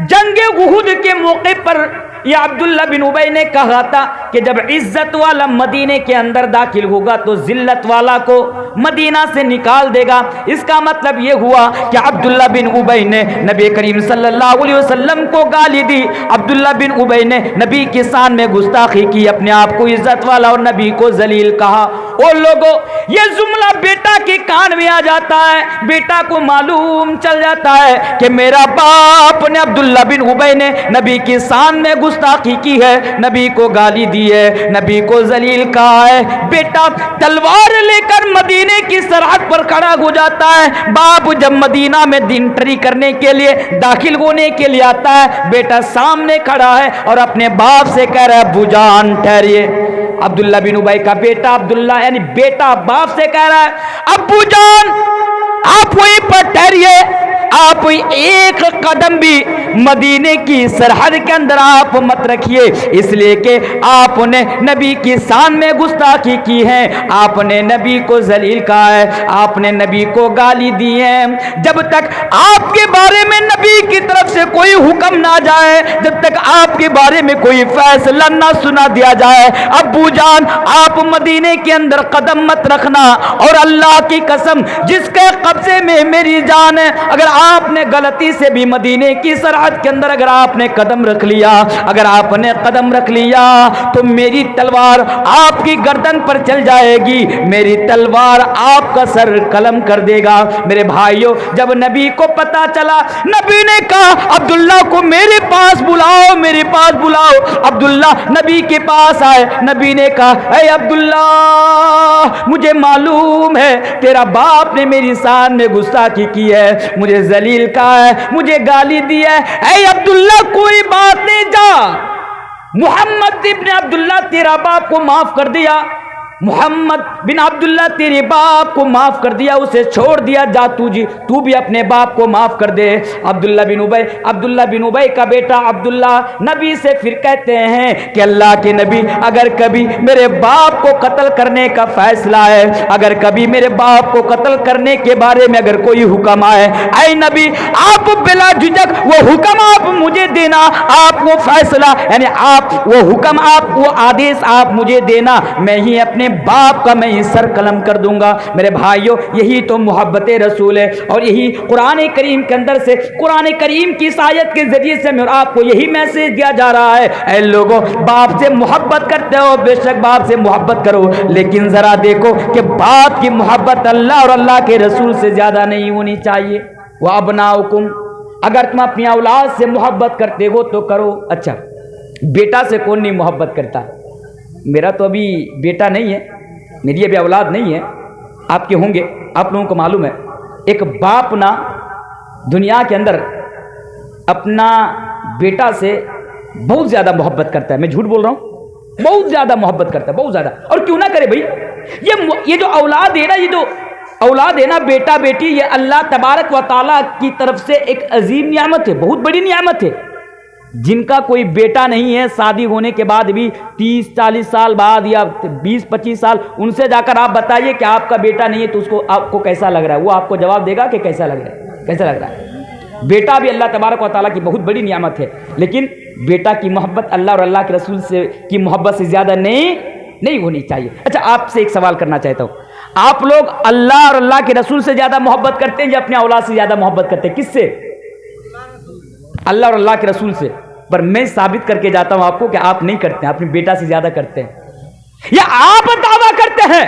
جنگ احد کے موقع پر یہ عبداللہ بن ابی نے کہا تھا کہ جب عزت والا مدینے کے اندر داخل ہوگا تو ذلت والا کو مدینہ سے نکال دے گا. اس کا مطلب یہ ہوا کہ عبداللہ بن ابی نے نبی کریم صلی اللہ علیہ وسلم کو گالی دی. عبداللہ بن ابی نے نبی کی شان میں گستاخی کی, اپنے آپ کو عزت والا اور نبی کو ذلیل کہا. او لوگوں, یہ جملہ بیٹا کے کان میں آ جاتا ہے, بیٹا کو معلوم چل جاتا ہے کہ میرا باپ نے عبداللہ بن ابی نے نبی کی شان میں گستاخی کی ہے, نبی کو گالی دی ہے, نبی کو ذلیل کہا ہے. بیٹا تلوار لے کر مدینے کی سرحد پر کھڑا ہو جاتا ہے. باپ جب مدینہ میں دین ٹری کرنے کے لیے داخل ہونے کے لیے آتا ہے, بیٹا سامنے کھڑا ہے اور اپنے باپ سے کہہ رہا ہے ابو جان ٹھہریے. عبداللہ بن ابی کا بیٹا عبداللہ یعنی بیٹا باپ سے کہہ رہا ہے ابو جان آپ وہیں پر ٹھہریے, آپ ایک قدم بھی مدینے کی سرحد کے اندر آپ مت رکھیے, اس لیے کہ آپ نے نبی کی شان میں گستاخی کی ہے, آپ نے نبی کو ذلیل کہا ہے, آپ نے نبی کو گالی دی ہے. جب تک آپ کے بارے میں نبی کی طرف سے کوئی حکم نہ جائے, جب تک آپ کے بارے میں کوئی فیصلہ نہ سنا دیا جائے, ابو جان آپ مدینے کے اندر قدم مت رکھنا. اور اللہ کی قسم جس کے قبضے میں میری جان ہے, اگر آپ نے غلطی سے بھی مدینے کی سرحد کے اندر اگر آپ نے قدم رکھ لیا, اگر آپ نے قدم رکھ لیا تو میری تلوار آپ کی گردن پر چل جائے گی, میری تلوار آپ کا سر قلم کر دے گا. میرے بھائیوں, جب نبی کو پتا چلا, نبی نے کہا عبداللہ کو میرے پاس بلاؤ, میرے پاس بلاؤ. عبداللہ نبی کے پاس آئے, نبی نے کہا اے عبداللہ مجھے معلوم ہے تیرا باپ نے میری شان میں گستاخی کی ہے, مجھے ذلیل کہا ہے, مجھے گالی دی ہے. اے عبداللہ کوئی بات نہیں, جا محمد ابن عبداللہ تیرا باپ کو معاف کر دیا, محمد بن عبداللہ تیرے باپ کو معاف کر دیا, اسے چھوڑ دیا, جا تو بھی اپنے باپ کو معاف کر دے. عبداللہ بن ابی کا بیٹا عبداللہ نبی سے پھر کہتے ہیں کہ اللہ کے نبی, اگر کبھی میرے باپ کو قتل کرنے کا فیصلہ ہے, اگر کبھی میرے باپ کو قتل کرنے کے بارے میں اگر کوئی حکم آئے, اے نبی آپ بلا جھجک وہ حکم آپ مجھے دینا, آپ وہ فیصلہ یعنی آپ وہ حکم, آپ وہ آدیش آپ مجھے دینا, میں ہی اپنے باپ کا میں سر قلم کر دوں گا. میرے بھائیوں, یہی تو محبت رسول ہے, اور یہی قرآن کریم کے اندر سے, قرآن کریم کی اس آیت کے ذریعے سے میں آپ کو یہی میسج دیا جا رہا ہے, اے لوگوں باپ سے محبت کرتے ہو, بے شک باپ سے محبت کرو, لیکن ذرا دیکھو کہ باپ کی محبت اللہ اور اللہ کے رسول سے زیادہ نہیں ہونی چاہیے. وَأَبْنَاؤُكُمْ, اگر تم اپنی اولاد سے محبت کرتے ہو تو کرو. اچھا, بیٹا سے کون نہیں محبت کرتا؟ میرا تو ابھی بیٹا نہیں ہے, میری ابھی اولاد نہیں ہے, آپ کے ہوں گے, آپ لوگوں کو معلوم ہے. ایک باپ نا دنیا کے اندر اپنا بیٹا سے بہت زیادہ محبت کرتا ہے, میں جھوٹ بول رہا ہوں, بہت زیادہ محبت کرتا ہے, بہت زیادہ. اور کیوں نہ کرے بھائی, یہ جو اولاد ہے نا, یہ جو اولاد ہے نا, بیٹا بیٹی, یہ اللہ تبارک و تعالیٰ کی طرف سے ایک عظیم نعمت ہے, بہت بڑی نعمت ہے. جن کا کوئی بیٹا نہیں ہے, شادی ہونے کے بعد بھی 30-40 سال بعد یا 20-25 سال, ان سے جا کر آپ بتائیے کہ آپ کا بیٹا نہیں ہے تو اس کو آپ کو کیسا لگ رہا ہے, وہ آپ کو جواب دے گا کہ کیسا لگ رہا ہے, کیسا لگ رہا ہے. بیٹا بھی اللہ تبارک و تعالیٰ کی بہت بڑی نعمت ہے, لیکن بیٹا کی محبت اللہ اور اللہ کے رسول سے کی محبت سے زیادہ نہیں ہونی چاہیے. اچھا, آپ سے ایک سوال کرنا چاہتا ہوں, آپ لوگ اللہ اور اللہ کے رسول سے زیادہ محبت کرتے ہیں یا اپنے اولاد سے زیادہ محبت کرتے ہیں؟ کس سے؟ اللہ اور اللہ کے رسول سے. پر میں ثابت کر کے جاتا ہوں آپ کو کہ آپ نہیں کرتے ہیں, اپنے بیٹا سے زیادہ کرتے ہیں. یا آپ دعویٰ کرتے ہیں,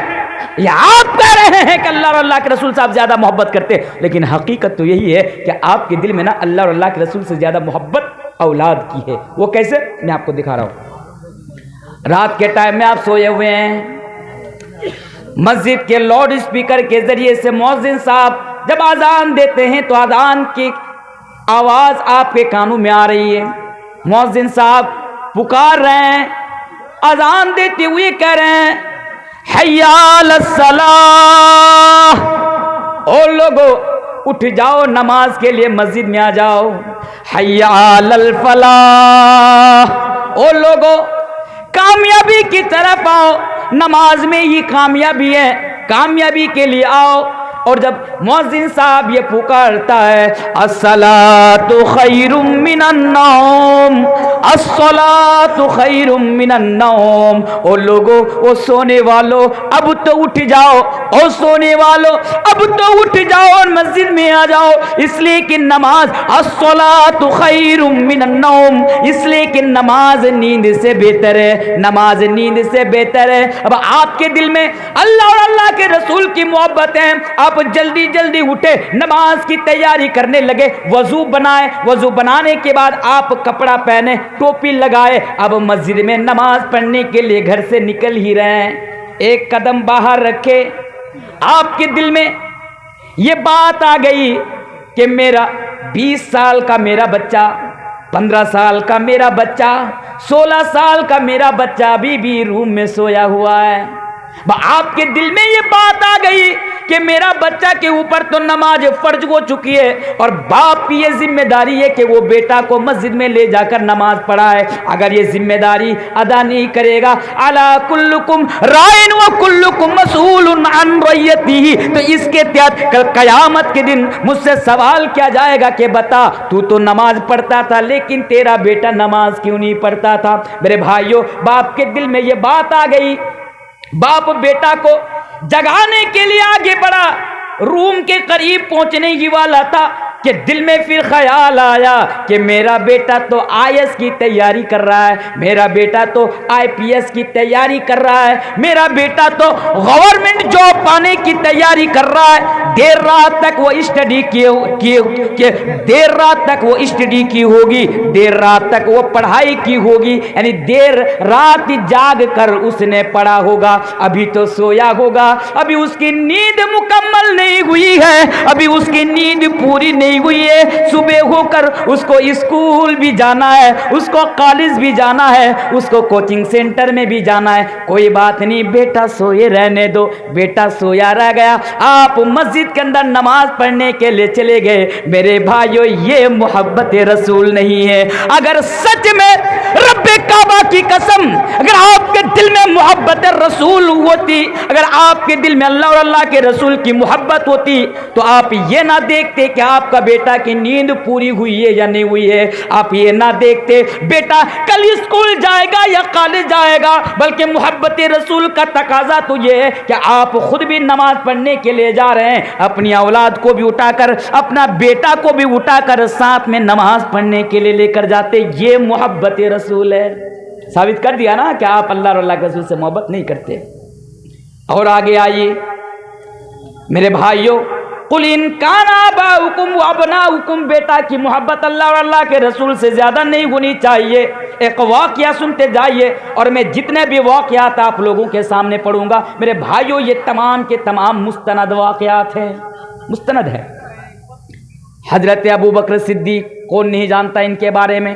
یا آپ کہہ رہے ہیں کہ اللہ اور اللہ کے رسول سے آپ زیادہ محبت کرتے ہیں, لیکن حقیقت تو یہی ہے کہ آپ کے دل میں نا اللہ اور اللہ کے رسول سے زیادہ محبت اولاد کی ہے. وہ کیسے؟ میں آپ کو دکھا رہا ہوں. رات کے ٹائم میں آپ سوئے ہوئے ہیں, مسجد کے لاؤڈ اسپیکر کے ذریعے سے مؤذن صاحب جب اذان دیتے ہیں تو اذان کی آواز آپ کے کانوں میں آ رہی ہے. مؤذن صاحب پکار رہے ہیں, اذان دیتے ہوئے کہہ رہے ہیں حی علی الصلاۃ, او لوگو اٹھ جاؤ نماز کے لیے مسجد میں آ جاؤ. حی علی الفلاح, او لوگو کامیابی کی طرف آؤ, نماز میں ہی کامیابی ہے, کامیابی کے لیے آؤ. اور جب مؤذن صاحب یہ پکارتا ہے الصلاۃ خیر من النوم, الصلاۃ خیر من النوم, او لوگو او سونے والو اب تو اٹھ جاؤ, او سونے والو اب تو اٹھ جاؤ اور مسجد میں آ جاؤ, اس لیے کہ نماز الصلاۃ خیر من النوم, اس لیے کہ نماز نیند سے بہتر ہے, نماز نیند سے بہتر ہے. اب آپ کے دل میں اللہ اور اللہ کے رسول کی محبت ہے, آپ جلدی جلدی اٹھے, نماز کی تیاری کرنے لگے, وضو بنائے, وضو بنانے کے بعد آپ کپڑا پہنے, ٹوپی لگائے, اب مسجد میں نماز پڑھنے کے لیے گھر سے نکل ہی رہے ہیں. ایک قدم باہر رکھے, آپ کے دل میں یہ بات آ گئی کہ میرا 20 سال کا میرا بچہ, 15 سال کا میرا بچہ, 16 سال کا میرا بچہ ابھی بھی روم میں سویا ہوا ہے. آپ کے دل میں یہ بات آ گئی کہ میرا بچہ کے اوپر تو نماز فرض ہو چکی ہے, اور باپ کی یہ ذمہ داری ہے کہ وہ بیٹا کو مسجد میں لے جا کر نماز پڑھائے. اگر یہ ذمہ داری ادا نہیں کرے گا, الا کلکم رائن و کلکم مسئول عن رعیتہ, تو اس کے تحت کل قیامت کے دن مجھ سے سوال کیا جائے گا کہ بتا تو نماز پڑھتا تھا لیکن تیرا بیٹا نماز کیوں نہیں پڑھتا تھا. میرے بھائیوں, باپ کے دل میں یہ بات آ گئی, باپ بیٹا کو جگانے کے لیے آگے بڑھا, روم کے قریب پہنچنے ہی والا تھا کہ دل میں پھر خیال آیا کہ میرا بیٹا تو IAS کی تیاری کر رہا ہے, میرا بیٹا تو IPS کی تیاری کر رہا ہے, میرا بیٹا تو گورنمنٹ جاب پانے کی تیاری کر رہا ہے. دیر رات تک وہ اسٹڈی دیر رات تک وہ اسٹڈی کی ہوگی, دیر رات تک وہ پڑھائی کی ہوگی, یعنی دیر رات جاگ کر اس نے پڑھا ہوگا. ابھی تو سویا ہوگا, ابھی اس کی نیند مکمل نہیں ہوئی ہے, ابھی اس کی نیند پوری نہیں نہیں ہوئی ہے, صبح ہو کر اس کو اسکول بھی جانا ہے, اس کو کالج بھی جانا ہے, اس کو کوچنگ سینٹر میں بھی جانا ہے. کوئی بات نہیں بیٹا سوئے رہنے دو. بیٹا سویا رہ گیا, آپ مسجد کے اندر نماز پڑھنے کے لیے چلے گئے. میرے بھائیو یہ محبت رسول نہیں ہے. اگر سچ میں رب کعبہ کی قسم اگر آپ کے دل میں محبت رسول ہوتی, اگر آپ کے دل میں اللہ اور اللہ کے رسول کی محبت ہوتی, تو آپ یہ نہ دیکھتے کہ آپ کا بیٹا کی نیند پوری ہوئی ہے یا نہیں ہوئی ہے. آپ یہ نہ دیکھتے بیٹا کل اسکول جائے گا یا کالج جائے گا, بلکہ محبت رسول کا تقاضا تو یہ ہے کہ آپ خود بھی نماز پڑھنے کے لیے جا رہے ہیں, اپنی اولاد کو بھی اٹھا کر, اپنا بیٹا کو بھی اٹھا کر ساتھ میں نماز پڑھنے کے لیے لے کر جاتے. یہ محبت رسول ہے. ثابت کر دیا نا کہ آپ اللہ اور اللہ کے رسول سے محبت نہیں کرتے. اور آگے آئیے میرے بھائیوں, قل ان کان آباؤکم وابناؤکم, بیٹا کی محبت اللہ اور اللہ کے رسول سے زیادہ نہیں ہونی چاہیے. ایک واقعہ سنتے جائیے, اور میں جتنے بھی واقعات آپ لوگوں کے سامنے پڑھوں گا میرے بھائیوں یہ تمام کے تمام مستند واقعات ہیں, مستند ہے. حضرت ابو بکر صدیق, کون نہیں جانتا ان کے بارے میں.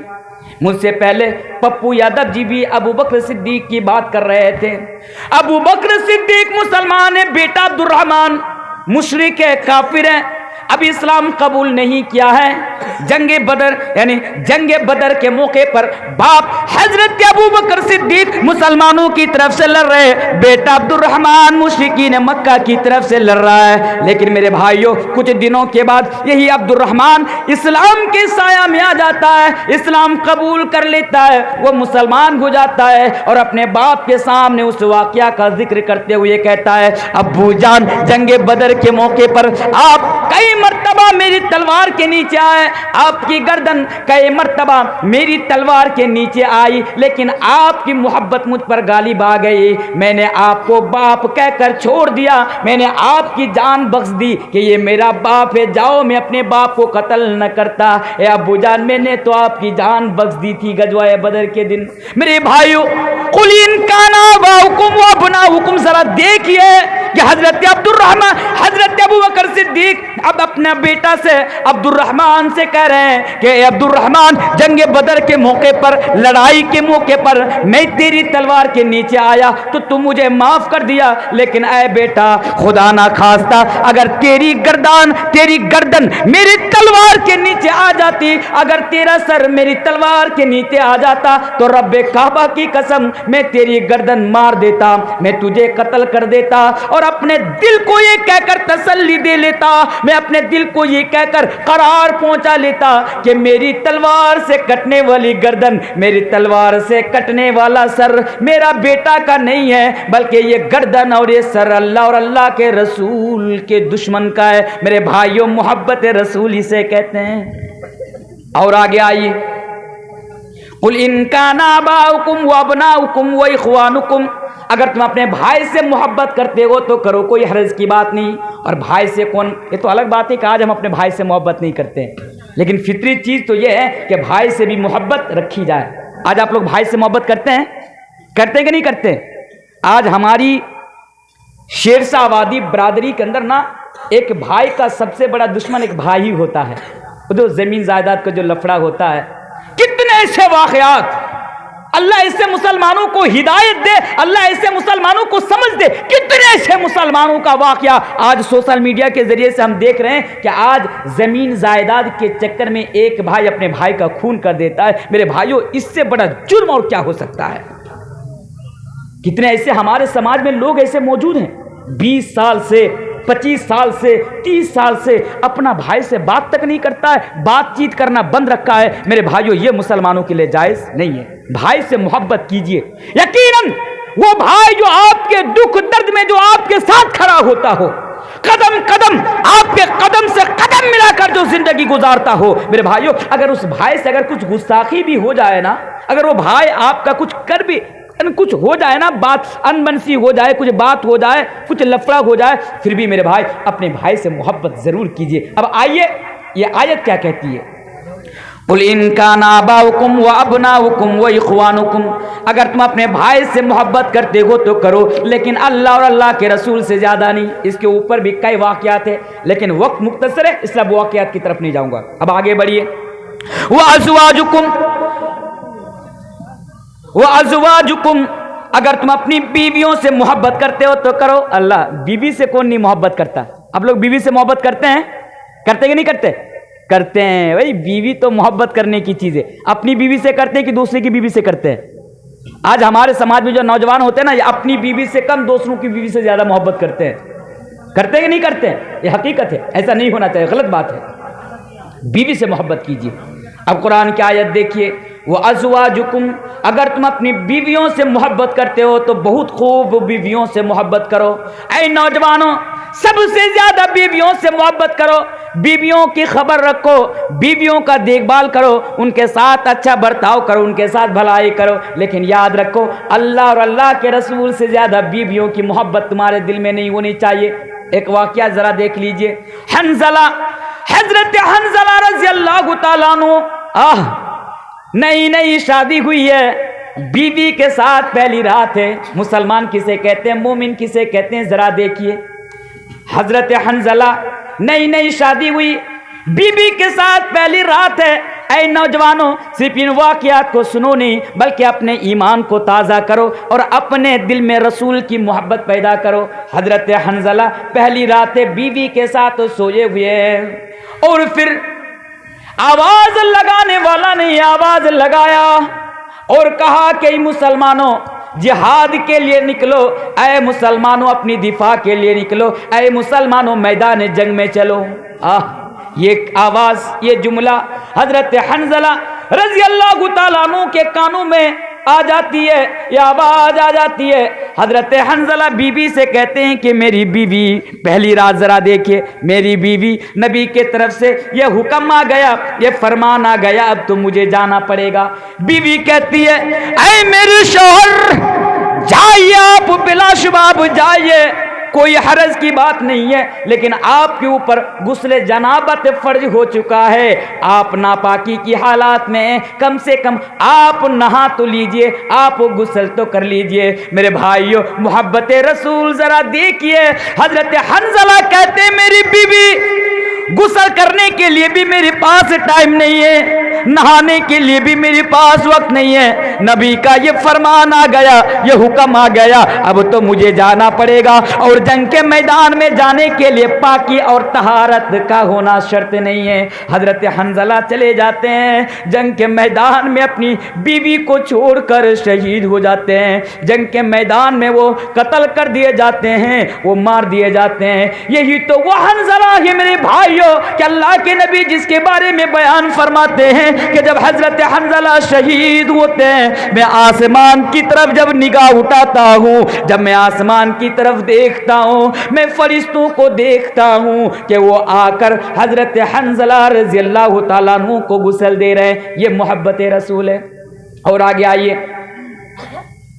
مجھ سے پہلے پپو یادو جی بھی ابو بکر صدیق کی بات کر رہے تھے. ابو بکر صدیق مسلمان ہے, بیٹا عبد الرحمن مشرک ہے, کافر ہے, اب اسلام قبول نہیں کیا ہے. جنگ بدر یعنی جنگ بدر کے موقع پر باپ حضرت ابو بکر صدیق مسلمانوں کی طرف سے لڑ رہے, بیٹا عبد الرحمن مشرکین مکہ کی طرف سے لڑ رہا ہے. لیکن میرے بھائیوں کچھ دنوں کے بعد یہی عبد الرحمن اسلام کے سایہ میں آ جاتا ہے, اسلام قبول کر لیتا ہے, وہ مسلمان ہو جاتا ہے, اور اپنے باپ کے سامنے اس واقعہ کا ذکر کرتے ہوئے کہتا ہے, ابو جان جنگ بدر کے موقع پر آپ کئی مرتبہ میری تلوار کے نیچے آئے, آپ کی گردن کئی مرتبہ میری تلوار کے نیچے آئی, لیکن آپ کی محبت مجھ پر غالب آ گئی. میں نے آپ کو باپ کہہ کر چھوڑ دیا, میں نے آپ کی جان بخش دی کہ یہ میرا باپ ہے, جاؤ میں اپنے باپ کو قتل نہ کرتا. اے ابو جان میں نے تو آپ کی جان بخش دی تھی غزوہ بدر کے دن. میرے بھائیو قل ان کان آباؤکم وابناؤکم, ذرا دیکھیے کہ حضرت عبد الرحمن حضرت ابو بکر صدیق اب اپنا بیٹا سے عبد الرحمن سے کہہ رہے ہیں کہ اے عبد الرحمن جنگ بدر کے موقع پر, لڑائی کے موقع پر میں تیری تلوار کے نیچے آیا تو تم مجھے معاف کر دیا, لیکن اے بیٹا خدا نہ خواستہ اگر تیری گردن میری تلوار کے نیچے آ جاتی, اگر تیرا سر میری تلوار کے نیچے آ جاتا, تو رب کعبہ کی قسم میں تیری گردن مار دیتا, میں تجھے قتل کر دیتا, اور اپنے دل کو یہ کہہ کر تسلی دے لیتا, میں اپنے دل کو یہ کہہ کر قرار پہنچا لیتا کہ میری تلوار سے کٹنے والی گردن, میری تلوار سے کٹنے والا سر میرا بیٹا کا نہیں ہے, بلکہ یہ گردن اور یہ سر اللہ اور اللہ کے رسول کے دشمن کا ہے. میرے بھائیوں محبت رسول اسے کہتے ہیں. اور آگے آئیے, قل ان کان آباؤکم وابناؤکم واخوانکم, اگر تم اپنے بھائی سے محبت کرتے ہو تو کرو, کوئی حرج کی بات نہیں. اور بھائی سے کون, یہ تو الگ بات ہے کہ آج ہم اپنے بھائی سے محبت نہیں کرتے, لیکن فطری چیز تو یہ ہے کہ بھائی سے بھی محبت رکھی جائے. آج آپ لوگ بھائی سے محبت کرتے ہیں کہ نہیں کرتے؟ آج ہماری شیرشاہ آبادی برادری کے اندر نا ایک بھائی کا سب سے بڑا دشمن ایک بھائی ہی ہوتا ہے, وہ زمین جائیداد کا جو لفڑا ہوتا ہے. کتنے ایسے واقعات, اللہ ایسے مسلمانوں کو ہدایت دے, اللہ ایسے مسلمانوں کو سمجھ دے, کتنے ایسے مسلمانوں کا واقعہ آج سوشل میڈیا کے ذریعے سے ہم دیکھ رہے ہیں کہ آج زمین جائیداد کے چکر میں ایک بھائی اپنے بھائی کا خون کر دیتا ہے. میرے بھائیوں اس سے بڑا جرم اور کیا ہو سکتا ہے؟ کتنے ایسے ہمارے سماج میں لوگ ایسے موجود ہیں 20 سال سے 25 سال سے 30 سال سے اپنا بھائی سے بات تک نہیں کرتا ہے, بات چیت کرنا بند رکھا ہے. میرے بھائیوں یہ مسلمانوں کے لیے جائز نہیں ہے. بھائی سے محبت کیجئے. یقیناً وہ بھائی جو آپ کے دکھ درد میں جو آپ کے ساتھ کھڑا ہوتا ہو, قدم قدم آپ کے قدم سے قدم ملا کر جو زندگی گزارتا ہو, میرے بھائیوں اگر اس بھائی سے اگر کچھ گستاخی بھی ہو جائے نا, اگر وہ بھائی آپ کا کچھ کر بھی کچھ ہو جائے نا, بات انبنسی ہو جائے, کچھ بات ہو جائے, کچھ لفڑا ہو جائے, پھر بھی میرے بھائی اپنے بھائی سے محبت ضرور کیجئے. اب آئیے یہ آیت کیا کہتی ہے, قل ان کان آباؤکم و ابناؤکم و اخوانکم، اگر تم اپنے بھائی سے محبت کرتے ہو تو کرو، لیکن اللہ اور اللہ کے رسول سے زیادہ نہیں۔ اس کے اوپر بھی کئی واقعات ہیں، لیکن وقت مختصر ہے اس لیے واقعات کی طرف نہیں جاؤں گا۔ اب آگے بڑھیے۔ وَأَزْوَاجُكُمْ، اگر تم اپنی بیویوں سے محبت کرتے ہو تو کرو۔ اللہ، بیوی سے کون نہیں محبت کرتا؟ اب لوگ بیوی سے محبت کرتے ہیں؟ کرتے کہ نہیں کرتے؟ کرتے ہیں بھائی، بیوی تو محبت کرنے کی چیز ہے۔ اپنی بیوی سے کرتے ہیں کہ دوسرے کی بیوی سے کرتے ہیں؟ آج ہمارے سماج میں جو نوجوان ہوتے ہیں نا، یہ اپنی بیوی سے کم دوسروں کی بیوی سے زیادہ محبت کرتے ہیں۔ کرتے ہیں کہ نہیں کرتے ہیں؟ یہ حقیقت ہے، ایسا نہیں ہونا چاہیے، غلط بات ہے۔ بیوی سے محبت کیجیے۔ اب قرآن کی آیت دیکھیے، وَأَزْوَاجُكُمْ، اگر تم اپنی بیویوں سے محبت کرتے ہو تو بہت خوب بیویوں سے محبت کرو۔ اے نوجوانوں، سب سے زیادہ بیویوں سے محبت کرو، بیویوں کی خبر رکھو، بیویوں کا دیکھ بھال کرو، ان کے ساتھ اچھا برتاؤ کرو، ان کے ساتھ بھلائی کرو، لیکن یاد رکھو اللہ اور اللہ کے رسول سے زیادہ بیویوں کی محبت تمہارے دل میں نہیں ہونی چاہیے۔ ایک واقعہ ذرا دیکھ لیجئے، حنظلہ، حضرت حنظلہ رضی اللہ تعالیٰ عنہ، نئی نئی شادی ہوئی ہے، بیوی کے ساتھ پہلی رات ہے۔ مسلمان کسے کہتے ہیں؟ مومن کسے کہتے ہیں؟ ذرا دیکھیے، حضرت حنظلہ نئی نئی شادی ہوئی، بیوی کے ساتھ پہلی رات ہے۔ اے نوجوانوں، صرف ان واقعات کو سنو نہیں بلکہ اپنے ایمان کو تازہ کرو اور اپنے دل میں رسول کی محبت پیدا کرو۔ حضرت حنظلہ پہلی رات بیوی کے ساتھ سوئے ہوئے اور پھر آواز لگانے والا نے آواز لگایا اور کہا کہ مسلمانوں جہاد کے لیے نکلو، اے مسلمانوں اپنی دفاع کے لیے نکلو، اے مسلمانوں میدان جنگ میں چلو۔ یہ آواز، یہ جملہ حضرت حنظلہ رضی اللہ تعالیٰ عنہ کے کانوں میں آ جاتی ہے، یہ آواز آ جاتی ہے۔ حضرت حنظلہ بیوی سے کہتے ہیں کہ میری بیوی، پہلی رات ذرا دیکھیے، میری بیوی، نبی کے طرف سے یہ حکم آ گیا، یہ فرمان آ گیا، اب تو مجھے جانا پڑے گا۔ بیوی کہتی ہے اے میرے شوہر، جائیے آپ، بلا شبہ آپ جائیے، کوئی حرج کی بات نہیں ہے، لیکن آپ کے اوپر غسل جنابت فرض ہو چکا ہے، آپ ناپاکی کی حالات میں کم سے کم آپ نہا تو لیجئے، آپ غسل تو کر لیجئے۔ میرے بھائیو، محبت رسول ذرا دیکھیے، حضرت حنظلہ کہتے ہیں میری بیوی، غسل کرنے کے لیے بھی میرے پاس ٹائم نہیں ہے، نہانے کے لیے بھی میرے پاس وقت نہیں ہے، نبی کا یہ فرمان آ گیا، یہ حکم آ گیا، اب تو مجھے جانا پڑے گا۔ اور جنگ کے میدان میں جانے کے لیے پاکی اور طہارت کا ہونا شرط نہیں ہے۔ حضرت حنظلہ چلے جاتے ہیں جنگ کے میدان میں، اپنی بیوی کو چھوڑ کر شہید ہو جاتے ہیں، جنگ کے میدان میں وہ قتل کر دیے جاتے ہیں، وہ مار دیے جاتے ہیں۔ یہی تو وہ حنظلہ ہے میرے بھائیوں کہ اللہ کے نبی جس کے بارے میں بیان فرماتے ہیں کہ جب حضرت حنظلہ شہید ہوتے ہیں، میں آسمان کی طرف جب نگاہ اٹھاتا ہوں، جب میں آسمان کی طرف دیکھتا ہوں، میں فرشتوں کو دیکھتا ہوں کہ وہ آ کر حضرت حنظلہ رضی اللہ تعالیٰ عنہ کو غسل دے رہے ہیں۔ یہ محبت رسول ہے۔ اور آگے آئیے،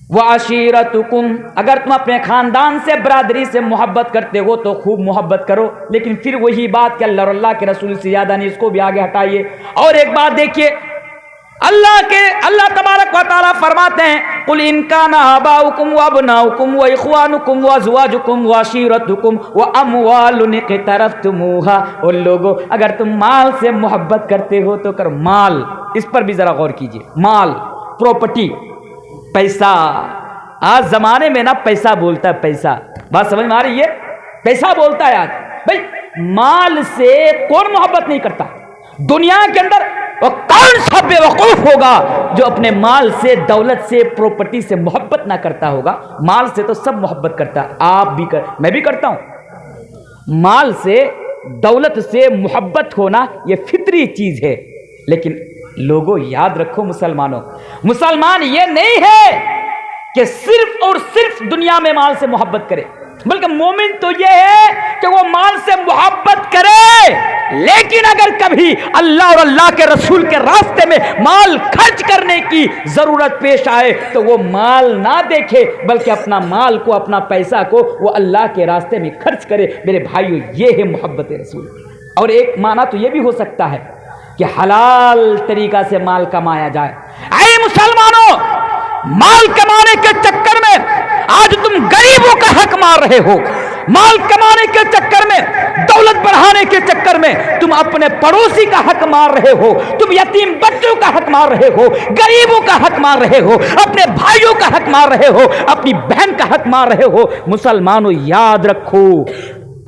وَعَشِيرَتُكُمْ، اگر تم اپنے خاندان سے، برادری سے محبت کرتے ہو تو خوب محبت کرو، لیکن پھر وہی بات کہ اللہ اور اللہ کے رسول سے زیادہ نہیں، اس کو بھی آگے ہٹائیے۔ اور ایک بات دیکھیے، اللہ تبارک و تعالیٰ فرماتے ہیں قُلْ إِنْ كَانَ آبَاؤُكُمْ وَأَبْنَاؤُكُمْ وَإِخْوَانُكُمْ وَأَزْوَاجُكُمْ وَعَشِيرَتُكُمْ وَأَمْوَالٌ اقْتَرَفْتُمُوهَا، اور لوگوں اگر تم مال سے محبت کرتے ہو تو کرو۔ مال، اس پر بھی ذرا غور کیجئے، مال، پراپرٹی، پیسہ۔ آج زمانے میں نا پیسہ بولتا ہے، پیسہ، بات سمجھ میں آ رہی ہے؟ پیسہ بولتا ہے آج بھائی۔ مال سے کون محبت نہیں کرتا دنیا کے اندر؟ وہ کون سا بے وقوف ہوگا جو اپنے مال سے، دولت سے، پراپرٹی سے محبت نہ کرتا ہوگا؟ مال سے تو سب محبت کرتا ہے، آپ بھی میں بھی کرتا ہوں۔ مال سے، دولت سے محبت ہونا یہ فطری چیز ہے، لیکن لوگوں یاد رکھو مسلمانوں، مسلمان یہ نہیں ہے کہ صرف اور صرف دنیا میں مال سے محبت کرے، بلکہ مومن تو یہ ہے کہ وہ مال سے محبت کرے، لیکن اگر کبھی اللہ اور اللہ کے رسول کے راستے میں مال خرچ کرنے کی ضرورت پیش آئے تو وہ مال نہ دیکھے بلکہ اپنا مال کو، اپنا پیسہ کو وہ اللہ کے راستے میں خرچ کرے۔ میرے بھائیو، یہ ہے محبت رسول۔ اور ایک معنی تو یہ بھی ہو سکتا ہے کہ حلال طریقہ سے مال کمایا جائے۔ اے مسلمانوں، مال کمانے کے چکر میں آج تم غریبوں کا حق مار رہے ہو، مال کمانے کے چکر میں، دولت بڑھانے کے چکر میں تم اپنے پڑوسی کا حق مار رہے ہو، تم یتیم بچوں کا حق مار رہے ہو، غریبوں کا حق مار رہے ہو، اپنے بھائیوں کا حق مار رہے ہو، اپنی بہن کا حق مار رہے ہو۔ مسلمانوں یاد رکھو،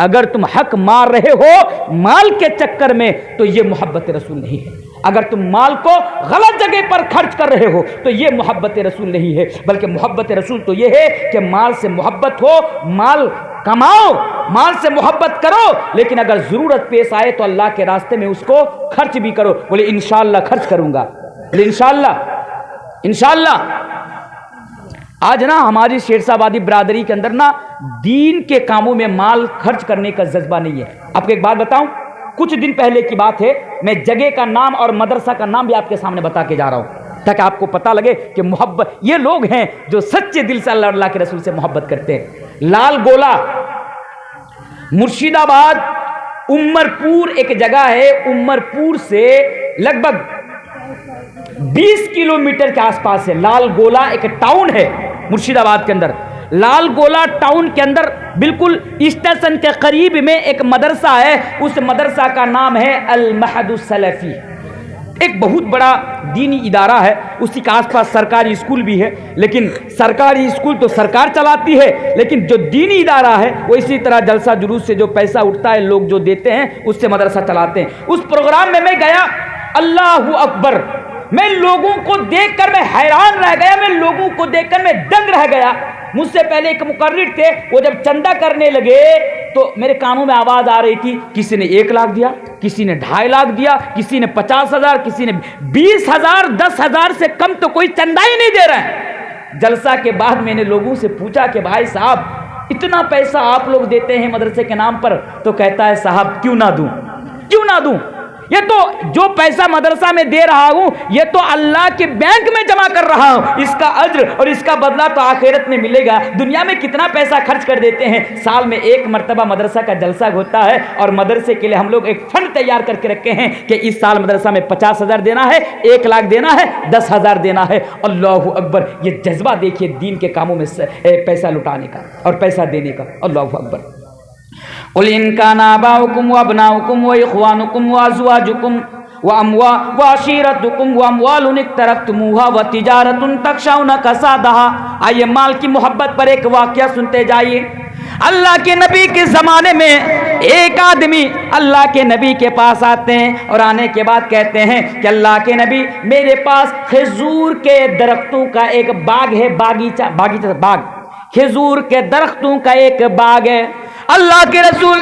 اگر تم حق مار رہے ہو مال کے چکر میں تو یہ محبت رسول نہیں ہے۔ اگر تم مال کو غلط جگہ پر خرچ کر رہے ہو تو یہ محبت رسول نہیں ہے، بلکہ محبت رسول تو یہ ہے کہ مال سے محبت ہو، مال کماؤ، مال سے محبت کرو، لیکن اگر ضرورت پیش آئے تو اللہ کے راستے میں اس کو خرچ بھی کرو۔ بولے انشاءاللہ خرچ کروں گا، بولے انشاءاللہ۔ آج نا ہماری شیرشاہ آبادی برادری کے اندر نا دین کے کاموں میں مال خرچ کرنے کا جذبہ نہیں ہے۔ آپ کو ایک بات بتاؤں، کچھ دن پہلے کی بات ہے، میں جگہ کا نام اور مدرسہ کا نام بھی آپ کے سامنے بتا کے جا رہا ہوں تاکہ آپ کو پتہ لگے کہ محبت، یہ لوگ ہیں جو سچے دل سے اللہ اور اللہ کے رسول سے محبت کرتے ہیں۔ لال گولا، مرشید آباد، عمرپور ایک جگہ ہے، عمرپور سے لگ بھگ 20 کلومیٹر کے آس پاس ہے۔ لال گولا ایک ٹاؤن ہے مرشید آباد کے اندر۔ لال گولا ٹاؤن کے اندر بالکل اسٹیشن کے قریب میں ایک مدرسہ ہے، اس مدرسہ کا نام ہے المہد السلفی۔ ایک بہت بڑا دینی ادارہ ہے، اسی کے آس پاس سرکاری اسکول بھی ہے، لیکن سرکاری اسکول تو سرکار چلاتی ہے، لیکن جو دینی ادارہ ہے وہ اسی طرح جلسہ جلوس سے جو پیسہ اٹھتا ہے لوگ جو دیتے ہیں اس سے مدرسہ چلاتے ہیں۔ اس پروگرام میں گیا، اللہ اکبر، میں لوگوں کو دیکھ کر میں حیران رہ گیا، میں لوگوں کو دیکھ کر میں دنگ رہ گیا۔ مجھ سے پہلے ایک مقرر تھے، وہ جب چندہ کرنے لگے تو میرے کانوں میں آواز آ رہی تھی، کسی نے 1 لاکھ دیا، کسی نے 2.5 لاکھ دیا، کسی نے 50,000، کسی نے 20,000، 10,000 سے کم تو کوئی چندہ ہی نہیں دے رہا ہے۔ جلسہ کے بعد میں نے لوگوں سے پوچھا کہ بھائی صاحب اتنا پیسہ آپ لوگ دیتے ہیں مدرسے کے نام پر، تو کہتا ہے صاحب کیوں نہ دوں، یہ تو جو پیسہ مدرسہ میں دے رہا ہوں یہ تو اللہ کے بینک میں جمع کر رہا ہوں، اس کا اجر اور اس کا بدلہ تو آخرت میں ملے گا۔ دنیا میں کتنا پیسہ خرچ کر دیتے ہیں، سال میں 1 مرتبہ مدرسہ کا جلسہ ہوتا ہے اور مدرسے کے لیے ہم لوگ ایک فنڈ تیار کر کے رکھے ہیں کہ اس سال مدرسہ میں 50,000 دینا ہے، 1 لاکھ دینا ہے، 10,000 دینا ہے۔ اللہ اکبر، یہ جذبہ دیکھیے دین کے کاموں میں پیسہ لٹانے کا اور پیسہ دینے کا۔ اللہ اکبر۔ قل ان كان آباؤكم وابناؤكم واخوانكم وازواجكم وعشيرتكم واموال اقترفتموها وتجارة تخشون كسادها۔ آئیے مال کی محبت پر ایک واقعہ سنتے جائیے۔ اللہ کے نبی کے زمانے میں ایک آدمی اللہ کے نبی کے پاس آتے ہیں اور آنے کے بعد کہتے ہیں کہ اللہ کے نبی میرے پاس کھجور کے درختوں کا ایک باغ ہے، باغ، کھجور کے درختوں کا ایک باغ ہے۔ اللہ کے رسول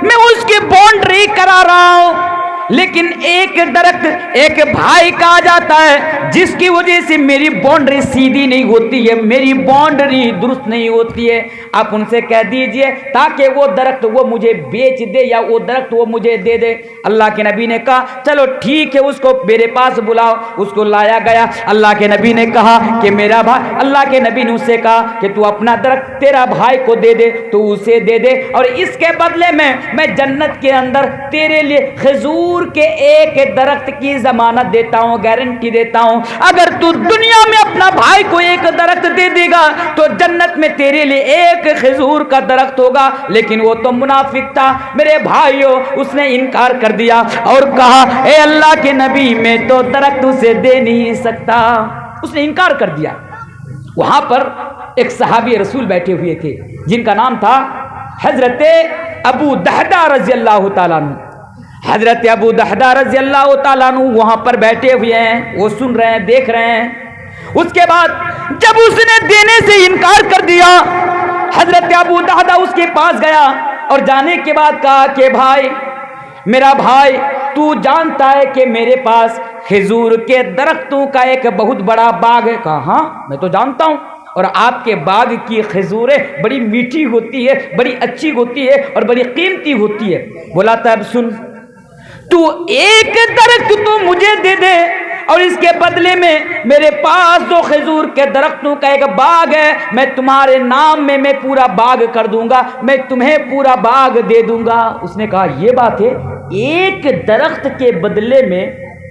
میں اس کی باؤنڈری کرا رہا ہوں، لیکن ایک درخت ایک بھائی کا آ جاتا ہے جس کی وجہ سے میری باؤنڈری سیدھی نہیں ہوتی ہے، میری باؤنڈری درست نہیں ہوتی ہے۔ آپ ان سے کہہ دیجئے تاکہ وہ درخت وہ مجھے بیچ دے یا وہ درخت وہ مجھے دے دے۔ اللہ کے نبی نے کہا چلو ٹھیک ہے، اس کو میرے پاس بلاؤ۔ اس کو لایا گیا، اللہ کے نبی نے کہا کہ میرا بھائی، اللہ کے نبی نے اسے کہا کہ تو اپنا درخت تیرا بھائی کو دے دے، تو اسے دے دے، اور اس کے بدلے میں جنت کے اندر تیرے لیے کھجور کے ایک درخت کی ضمانت دیتا ہوں، گارنٹی دیتا ہوں۔ اگر تو دنیا میں اپنا بھائی کو ایک درخت دے دے گا تو جنت میں تیرے لیے ایک کھجور کا درخت ہوگا۔ لیکن وہ تو منافق تھا میرے بھائیوں، اس نے انکار کر دیا اور کہا اے اللہ کے نبی میں تو درخت اسے دے نہیں سکتا، اس نے انکار کر دیا۔ وہاں پر ایک صحابی رسول بیٹھے ہوئے تھے جن کا نام تھا حضرت ابو دحدہ رضی اللہ تعالیٰ عنہ۔ حضرت ابو دحدہ رضی اللہ تعالیٰ عنہ وہاں پر بیٹھے ہوئے ہیں، وہ سن رہے ہیں، دیکھ رہے ہیں۔ اس کے بعد جب اس نے دینے سے انکار کر دیا، حضرت ابو دحدہ اس کے پاس گیا اور جانے کے بعد کہا کہ بھائی، میرا بھائی، تو جانتا ہے کہ میرے پاس کھجور کے درختوں کا ایک بہت بڑا باغ ہے؟ کہا ہاں میں تو جانتا ہوں، اور آپ کے باغ کی کھجوریں بڑی میٹھی ہوتی ہے، بڑی اچھی ہوتی ہے اور بڑی قیمتی ہوتی ہے۔ بولا تھا اب سن، تو ایک درخت تو مجھے دے دے اور اس کے بدلے میں میرے پاس جو کھجور کے درختوں کا ایک باغ ہے میں تمہارے نام میں پورا باغ کر دوں گا، میں تمہیں پورا باغ دے دوں گا۔ اس نے کہا یہ بات ہے، ایک درخت کے بدلے میں